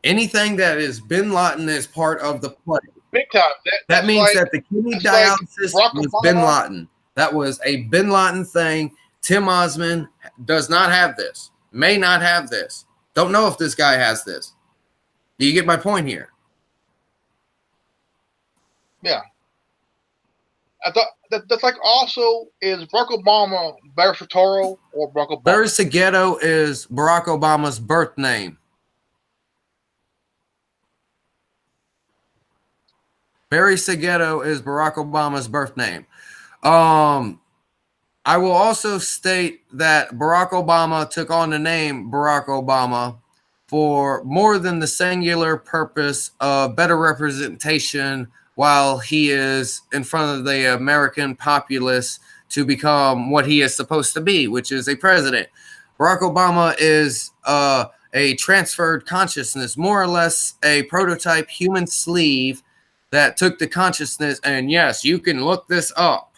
Anything that is Bin Laden is part of the play. Big time. That means that the kidney dialysis was Bin Laden. That was a Bin Laden thing. Tim Osman does not have this, may not have this. Don't know if this guy has this. Do you get my point here? Yeah. I thought that's like also, is Barack Obama Barry Soetoro or Barack Obama? Barry Soetoro is Barack Obama's birth name. Barry Soetoro is Barack Obama's birth name. I will also state that Barack Obama took on the name Barack Obama for more than the singular purpose of better representation while he is in front of the American populace to become what he is supposed to be, which is a president. Barack Obama is a transferred consciousness, more or less a prototype human sleeve that took the consciousness, and yes, you can look this up,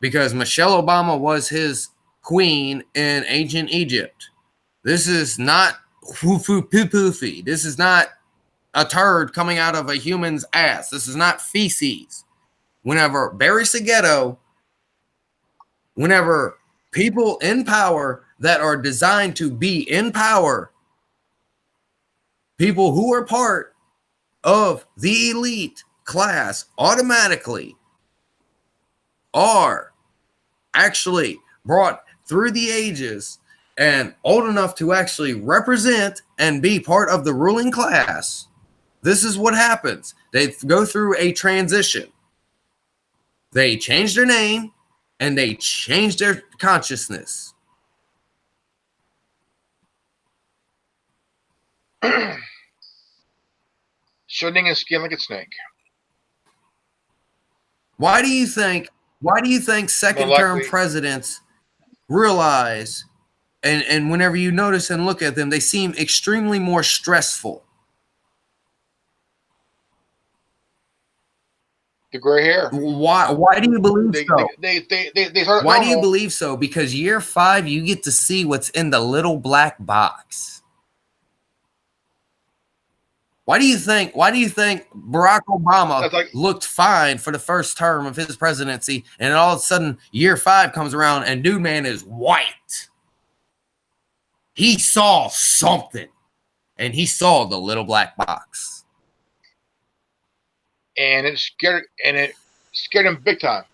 because Michelle Obama was his queen in ancient Egypt. This is not poofy. This is not a turd coming out of a human's ass. This is not feces. Whenever Barry Soetoro, whenever people in power that are designed to be in power, people who are part of the elite class automatically are actually brought through the ages and old enough to actually represent and be part of the ruling class. This is what happens. They go through a transition. They change their name and they change their consciousness. Shedding his skin like a snake. Why do you think second-term presidents realize, and whenever you notice and look at them, they seem extremely more stressful? The gray hair. Why do you believe so? Why do you normal. believe so? Because year 5, you get to see what's in the little black box. Why do you think Barack Obama looked fine for the first term of his presidency, and all of a sudden year 5 comes around and dude man is white? He saw something, and he saw the little black box. And it scared him big time.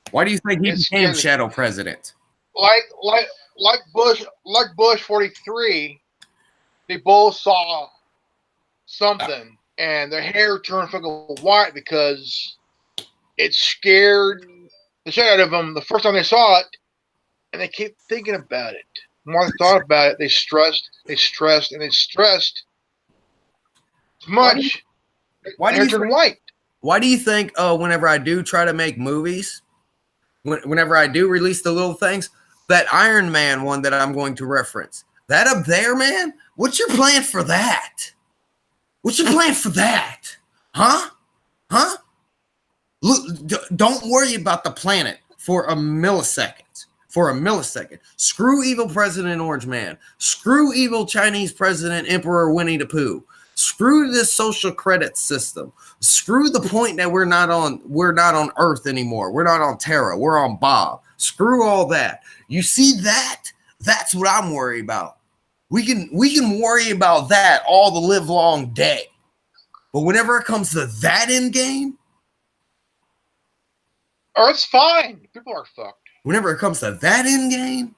Why do you think he became shadow president? Like Bush 43, they both saw something, and their hair turned fucking white because it scared the shit out of them the first time they saw it, and they kept thinking about it. The more they thought about it, they stressed so much. Why do you turn white? Why do you think whenever I do try to make movies, whenever I do release the little things, that Iron Man one that I'm going to reference, that up there, man, what's your plan for that? What's your plan for that? Huh? Look, don't worry about the planet for a millisecond. Screw evil President Orange Man. Screw evil Chinese President Emperor Winnie the Pooh. Screw this social credit system. Screw the point that we're not on Earth anymore. We're not on Terra. We're on Bob. Screw all that. You see that? That's what I'm worried about. We can worry about that all the live long day. But whenever it comes to that end game, Earth's fine. People are fucked. Whenever it comes to that end game,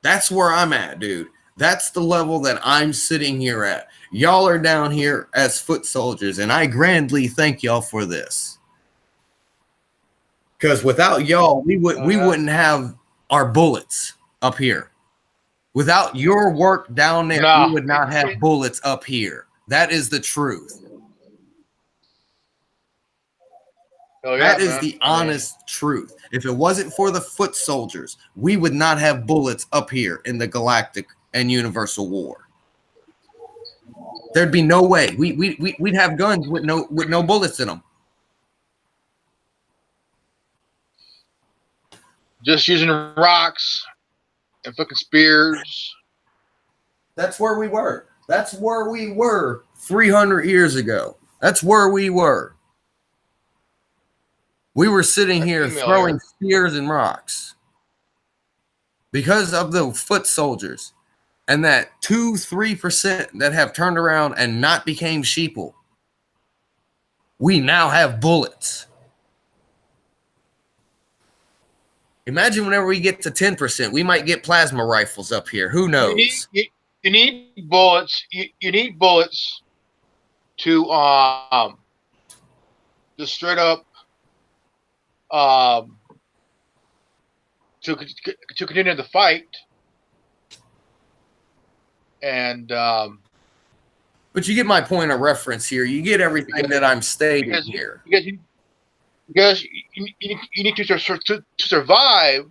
that's where I'm at, dude. That's the level that I'm sitting here at. Y'all are down here as foot soldiers, and I grandly thank y'all for this. Because without y'all, we wouldn't have our bullets up here. Without your work down there, we would not have bullets up here. That is the truth. That is the honest truth. If it wasn't for the foot soldiers, we would not have bullets up here in the galactic and universal war. There'd be no way. We'd have guns with no bullets in them. Just using rocks and fucking spears. That's where we were. That's where we were 300 years ago. That's where we were. We were sitting here throwing spears and rocks. because of the foot soldiers and that 2-3% that have turned around and not became sheeple, we now have bullets. Imagine whenever we get to 10%, we might get plasma rifles up here. Who knows? You need bullets. You need bullets to just straight up to continue the fight. And but you get my point of reference here. You get everything that I'm stating here. Because you need to survive.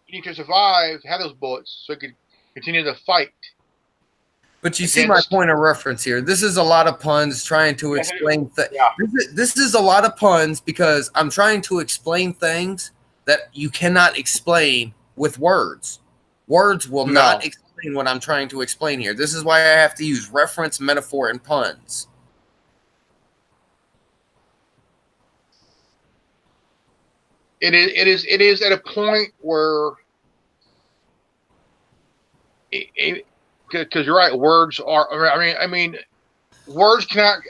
You need to survive. Have those bullets so you can continue the fight. But you see my point of reference here. This is a lot of puns trying to explain things. Yeah. This is a lot of puns because I'm trying to explain things that you cannot explain with words. Words will not explain what I'm trying to explain here. This is why I have to use reference, metaphor, and puns. It is at a point where, because you're right, words are. I mean, words cannot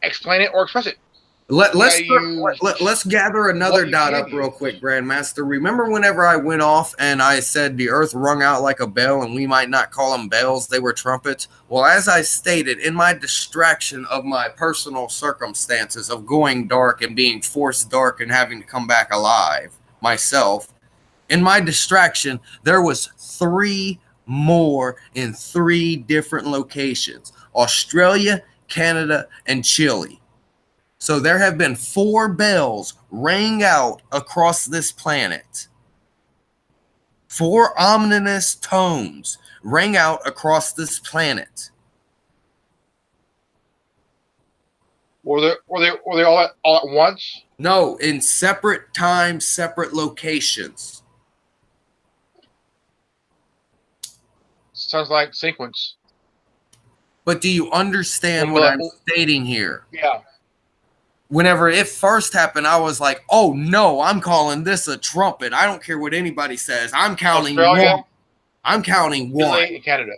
explain it or express it. Let's gather another dot up real quick, Grandmaster. Remember whenever I went off and I said the earth rung out like a bell and we might not call them bells, they were trumpets? Well, as I stated, in my distraction of my personal circumstances of going dark and being forced dark and having to come back alive myself, in my distraction, there was 3 more in 3 different locations: Australia, Canada, and Chile. So there have been 4 bells rang out across this planet. 4 ominous tones rang out across this planet. Were they all at once? No, in separate times, separate locations. Sounds like sequence. But do you understand what I'm stating here? Yeah. Whenever it first happened, I was like, oh no, I'm calling this a trumpet. I don't care what anybody says. I'm counting Australia, 1. I'm counting 1. Chile, and Canada.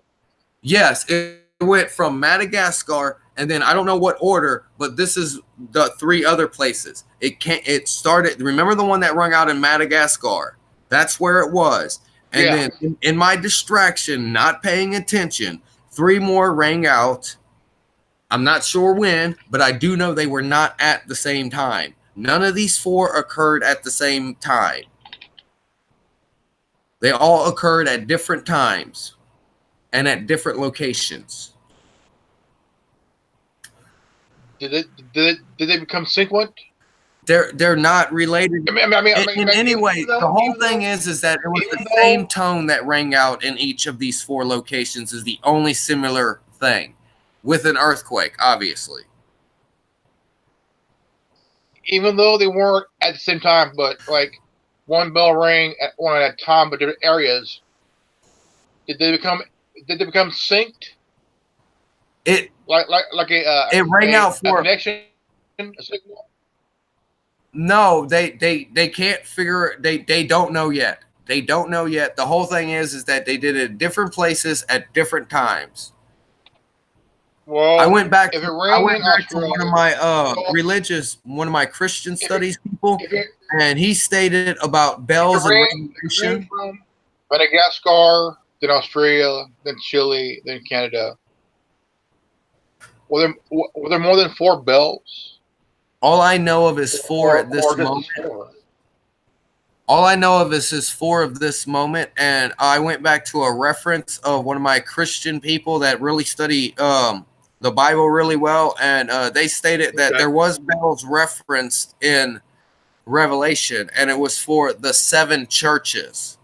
Yes, it went from Madagascar, and then I don't know what order, but this is the 3 other places. It started, remember the one that rung out in Madagascar? That's where it was. And then in my distraction, not paying attention, 3 more rang out. I'm not sure when, but I do know they were not at the same time. None of these 4 occurred at the same time. They all occurred at different times and at different locations. Did they become sequent? They're not related in any way. The whole thing is that it was the same tone that rang out in each of these 4 locations is the only similar thing, with an earthquake, obviously. Even though they weren't at the same time, but like one bell rang at one at a time, but different areas. Did they become synced? It it rang out for a connection. A signal? No, they can't figure. They don't know yet. They don't know yet. The whole thing is that they did it at different places at different times. Well, I went back to one of my one of my Christian studies people, and he stated about bells and revolution. From Madagascar, then Australia, then Chile, then Canada. Were there more than 4 bells? All I know of is 4 at this moment. All I know of is 4 of this moment, and I went back to a reference of one of my Christian people that really study the Bible really well, and they stated that there was bells referenced in Revelation, and it was for the 7 churches.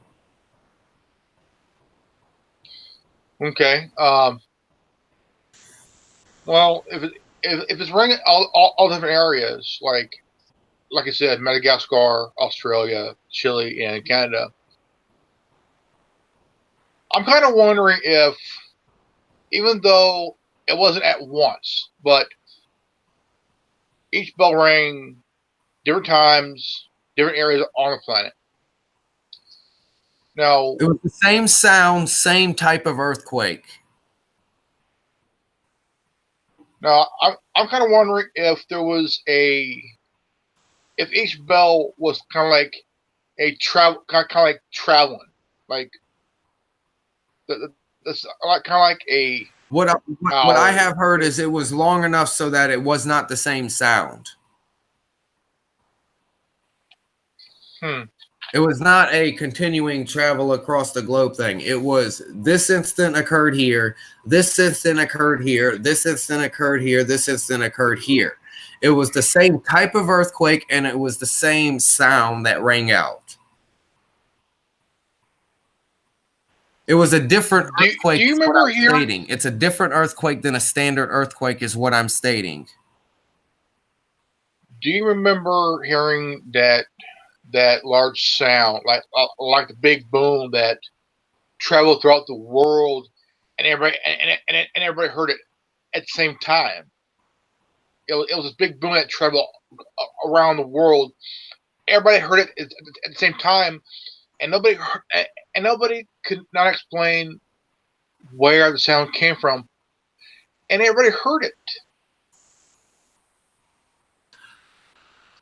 Okay. Well, if it's ringing all different areas, like I said, Madagascar, Australia, Chile, and Canada, I'm kind of wondering if, even though it wasn't at once, but each bell rang different times, different areas on the planet. Now, It was the same sound, same type of earthquake. now I'm kind of wondering if there was if each bell was kind of like a travel, kind of like traveling, like this, kind of like a. What I have heard is it was long enough so that it was not the same sound. It was not a continuing travel across the globe thing. It was this instant occurred here, this instant occurred here, this instant occurred here, this instant occurred here. It was the same type of earthquake, and it was the same sound that rang out. It was a different earthquake. Do you remember stating? It's a different earthquake than a standard earthquake is what I'm stating. Do you remember hearing that large sound, like the big boom that traveled throughout the world, and everybody heard it at the same time? It was this big boom that traveled around the world. Everybody heard it at the same time, and nobody could not explain where the sound came from, and everybody heard it.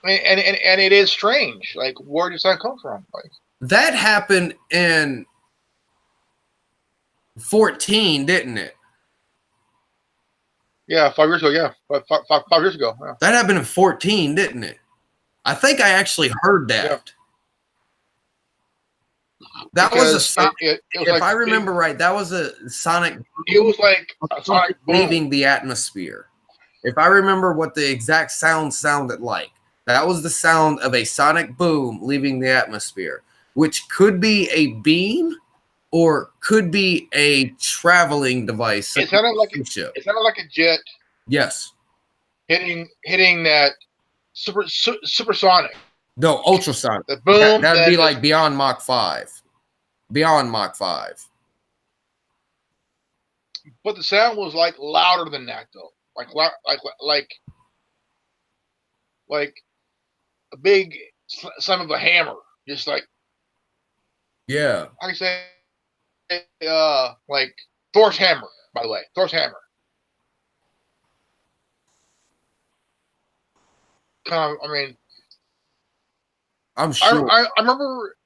And it is strange. Like, where does that come from? Like, that happened in 14, didn't it? Yeah, 5 years ago. Yeah, 5 years ago. Yeah. That happened in 14, didn't it? I think I actually heard that. Yeah. That because was a sonic. If like I remember right, that was a sonic. It was like a sonic leaving the atmosphere. If I remember what the exact sound sounded like, that was the sound of a sonic boom leaving the atmosphere, which could be a beam or could be a traveling device. It sounded like a jet. Yes. Hitting that supersonic. No, ultrasonic. The boom. That'd be like beyond Mach 5. Beyond Mach 5. But the sound was like louder than that, though. Like a big son of a hammer, just like. Yeah. I can say, like Thor's hammer. By the way, Thor's hammer. Kind of. I mean, I'm sure. I remember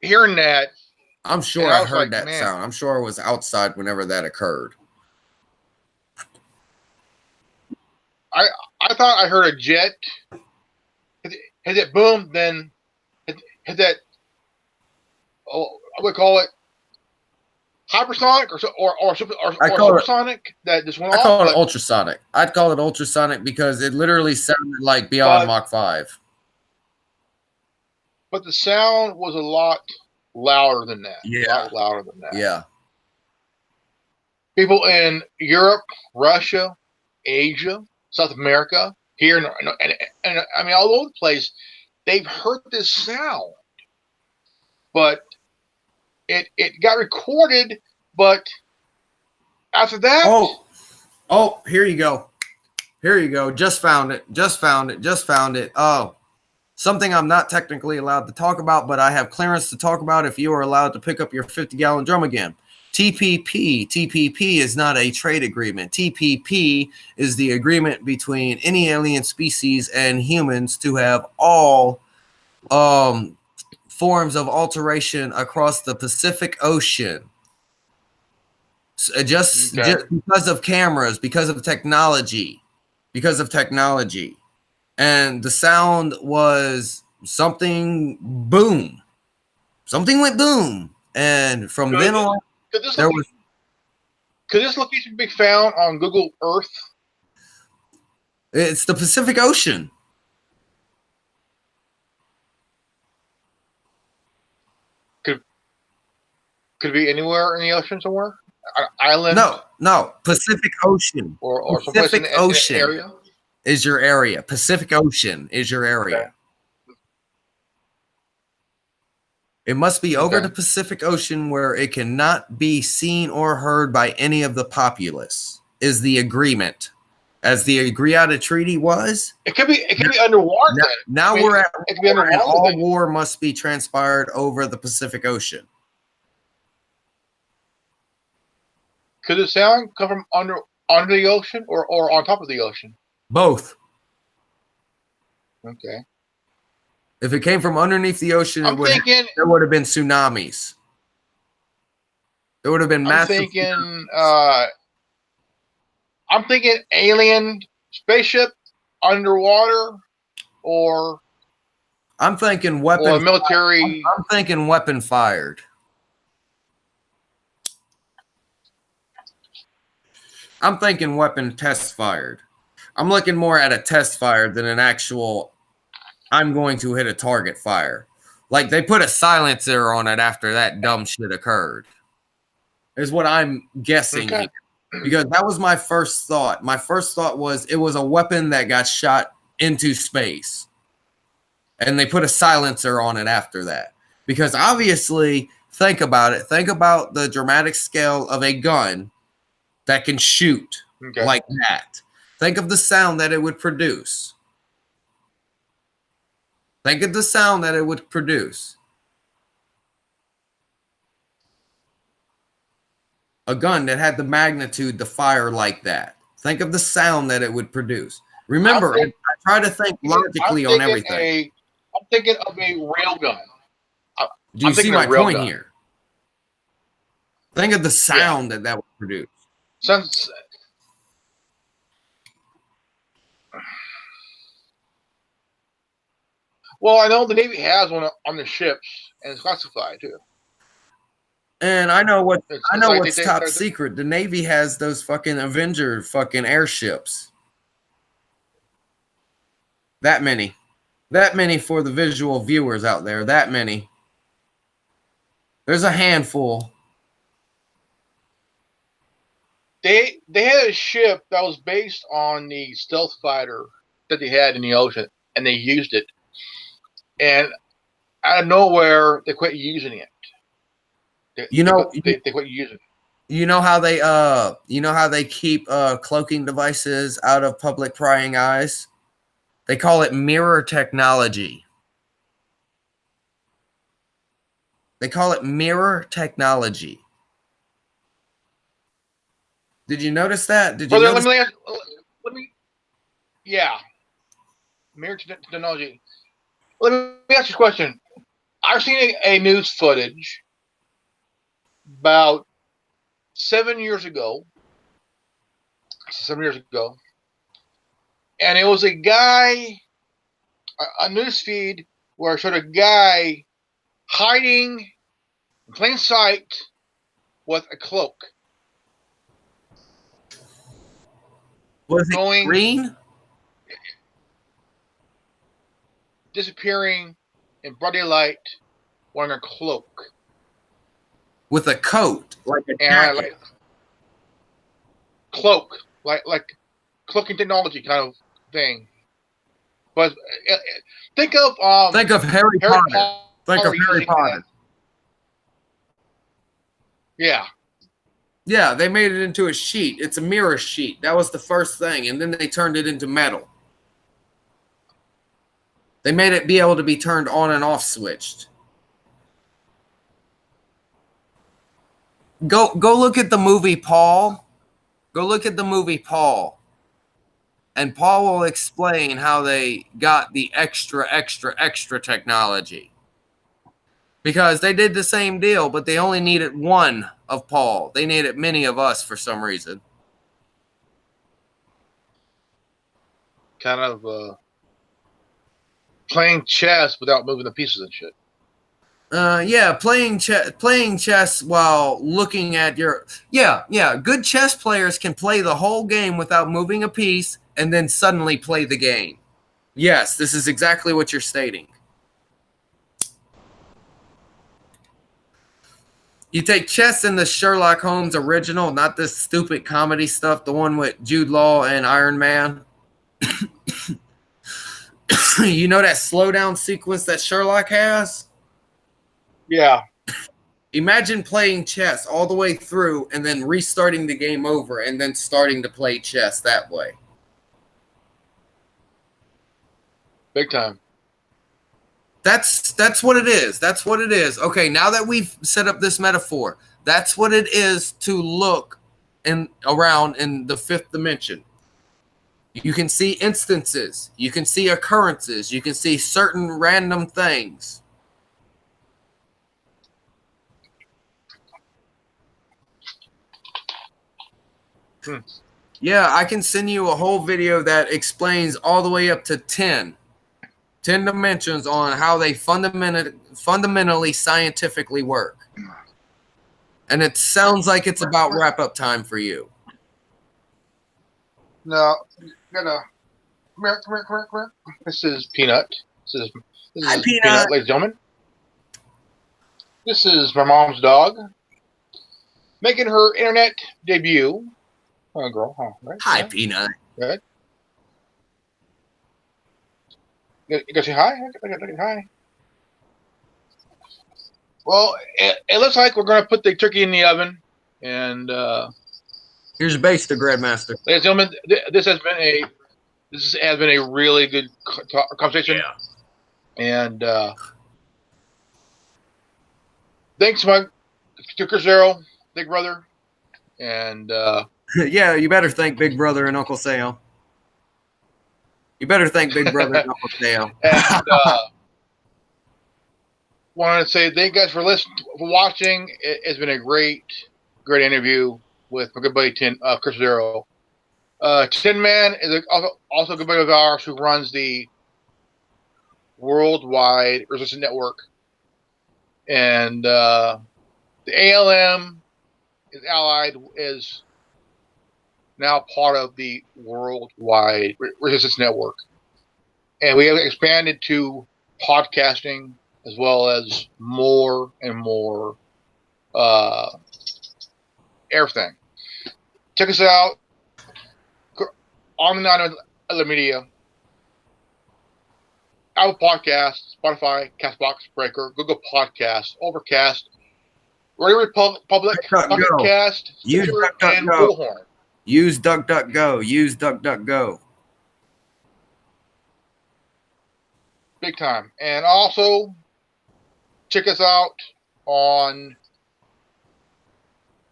hearing that. I'm sure I heard that sound. I'm sure I was outside whenever that occurred. I thought I heard a jet hit that boom, then hit that. Oh, I would call it hypersonic or supersonic that just went off. I call it ultrasonic. I'd call it ultrasonic because it literally sounded like beyond Mach 5. But the sound was a lot louder than that. Yeah. A lot louder than that. Yeah. People in Europe, Russia, Asia, South America, here, and I mean, all over the place, they've heard this sound. But it got recorded, but after that... Oh, here you go. Here you go. Just found it. Oh, something I'm not technically allowed to talk about, but I have clearance to talk about if you are allowed to pick up your 50-gallon drum again. TPP is not a trade agreement. TPP is the agreement between any alien species and humans to have all forms of alteration across the Pacific Ocean. So just because of cameras, because of technology. And the sound was something boom. Something went boom. And from then on, could this location be found on Google Earth? It's the Pacific Ocean. Could it be anywhere in the ocean somewhere? An island? No. Pacific Ocean. Or Pacific Ocean area? Is your area. Pacific Ocean is your area. Okay. It must be over the Pacific Ocean where it cannot be seen or heard by any of the populace, is the agreement. As the Agriata Treaty was. It could be underwater. Now we're at war, and all war must be transpired over the Pacific Ocean. Could the sound come from under the ocean or on top of the ocean? Both. Okay. If it came from underneath the ocean, there would have been tsunamis. There would have been massive. I'm thinking alien spaceship underwater, or I'm thinking weapon or military. I'm thinking weapon fired. I'm thinking weapon test fired. I'm looking more at a test fire than an actual I'm going to hit a target fire. Like they put a silencer on it after that dumb shit occurred. Is what I'm guessing. Okay. Because that was my first thought. My first thought was it was a weapon that got shot into space. And they put a silencer on it after that. Because obviously, think about it. Think about the dramatic scale of a gun that can shoot like that. Think of the sound that it would produce. Think of the sound that it would produce. A gun that had the magnitude to fire like that. Think of the sound that it would produce. Remember, I try to think logically on everything. I'm thinking of a railgun. Do you see my point here? Think of the sound that would produce. Well, I know the Navy has one on the ships, and it's classified too. And I know what's top secret. The Navy has those fucking Avenger fucking airships. That many. That many for the visual viewers out there. That many. There's a handful. They had a ship that was based on the stealth fighter that they had in the ocean, and they used it. And out of nowhere, they quit using it. They quit using it. You know how they keep cloaking devices out of public prying eyes? They call it mirror technology. They call it mirror technology. Did you notice that? Yeah. Mirror technology. Let me ask you a question. I've seen a news footage about 7 years ago. And it was a guy, a news feed where it showed a guy hiding in plain sight with a cloak. Was it green? Disappearing in broad daylight wearing a cloak. With a coat, like a jacket. Cloak, like cloaking technology kind of thing. But think of Harry Potter. Think of Harry Potter. Yeah. Yeah, they made it into a sheet. It's a mirror sheet. That was the first thing, and then they turned it into metal. They made it be able to be turned on and off switched. Go look at the movie Paul. Go look at the movie Paul. And Paul will explain how they got the extra technology. Because they did the same deal, but they only needed one of Paul. They needed many of us for some reason. Kind of playing chess without moving the pieces and shit. Yeah, playing chess while looking at your... Yeah, good chess players can play the whole game without moving a piece and then suddenly play the game. Yes, this is exactly what you're stating. You take chess in the Sherlock Holmes original, not this stupid comedy stuff, the one with Jude Law and Iron Man. You know that slowdown sequence that Sherlock has? Yeah. Imagine playing chess all the way through and then restarting the game over and then starting to play chess that way. Big time. That's what it is. That's what it is. Okay, now that we've set up this metaphor, that's what it is to look around in the fifth dimension. You can see instances. You can see occurrences. You can see certain random things. Yeah, I can send you a whole video that explains all the way up to 10 dimensions on how they fundamentally scientifically work. And it sounds like it's about wrap-up time for you. No, come here. This is Peanut. This is Peanut, ladies and gentlemen. This is my mom's dog making her internet debut. Oh, girl. Oh, right. Hi, Peanut. Good. You go say hi? Hi. Well, it looks like we're going to put the turkey in the oven. And here's your base, the Grandmaster. Ladies and gentlemen, this has been a really good conversation. Yeah. And thanks to Chris Zero, Big Brother. And yeah, you better thank Big Brother and Uncle Sam. You better thank Big Brother and Uncle Sam. And wanted to say thank you guys for listening, for watching. It's been a great interview with my good buddy Chris Zero. Tin Man is also a good buddy of ours who runs the Worldwide Resistance Network. And the ALM is now part of the Worldwide Resistance Network. And we have expanded to podcasting as well as more and more everything. Check us out on the 9 Media, Apple Podcasts, Spotify, Castbox, Breaker, Google Podcasts, Overcast, Radio Republic, Podcast, Stitcher, and Bullhorn. Use DuckDuckGo. Use DuckDuckGo. Big time. And also, check us out on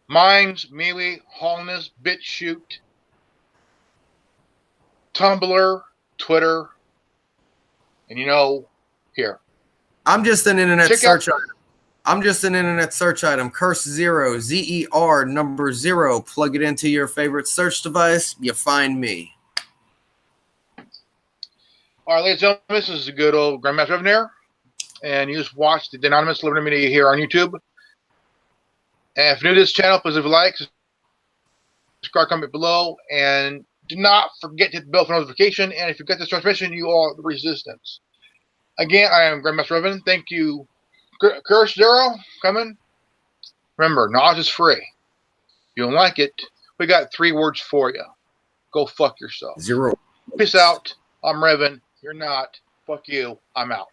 Minds, MeWe, Holness, BitChute, Tumblr, Twitter, and here. I'm just an internet search item. I'm just an internet search item. Curse Zero, ZER number 0. Plug it into your favorite search device. You find me. All right, ladies and gentlemen, this is the good old Grandmaster Revan here. And you just watched the Anonymous Liberty Media here on YouTube. And if you're new to this channel, please leave a like, subscribe, comment below, and do not forget to hit the bell for notification. And if you get this transmission, you are the resistance. Again, I am Grandmaster Revan. Thank you, Curse Zero, coming. Remember, knowledge is free. If you don't like it, we got 3 words for you. Go fuck yourself. 0. Peace out. I'm Revan. You're not. Fuck you. I'm out.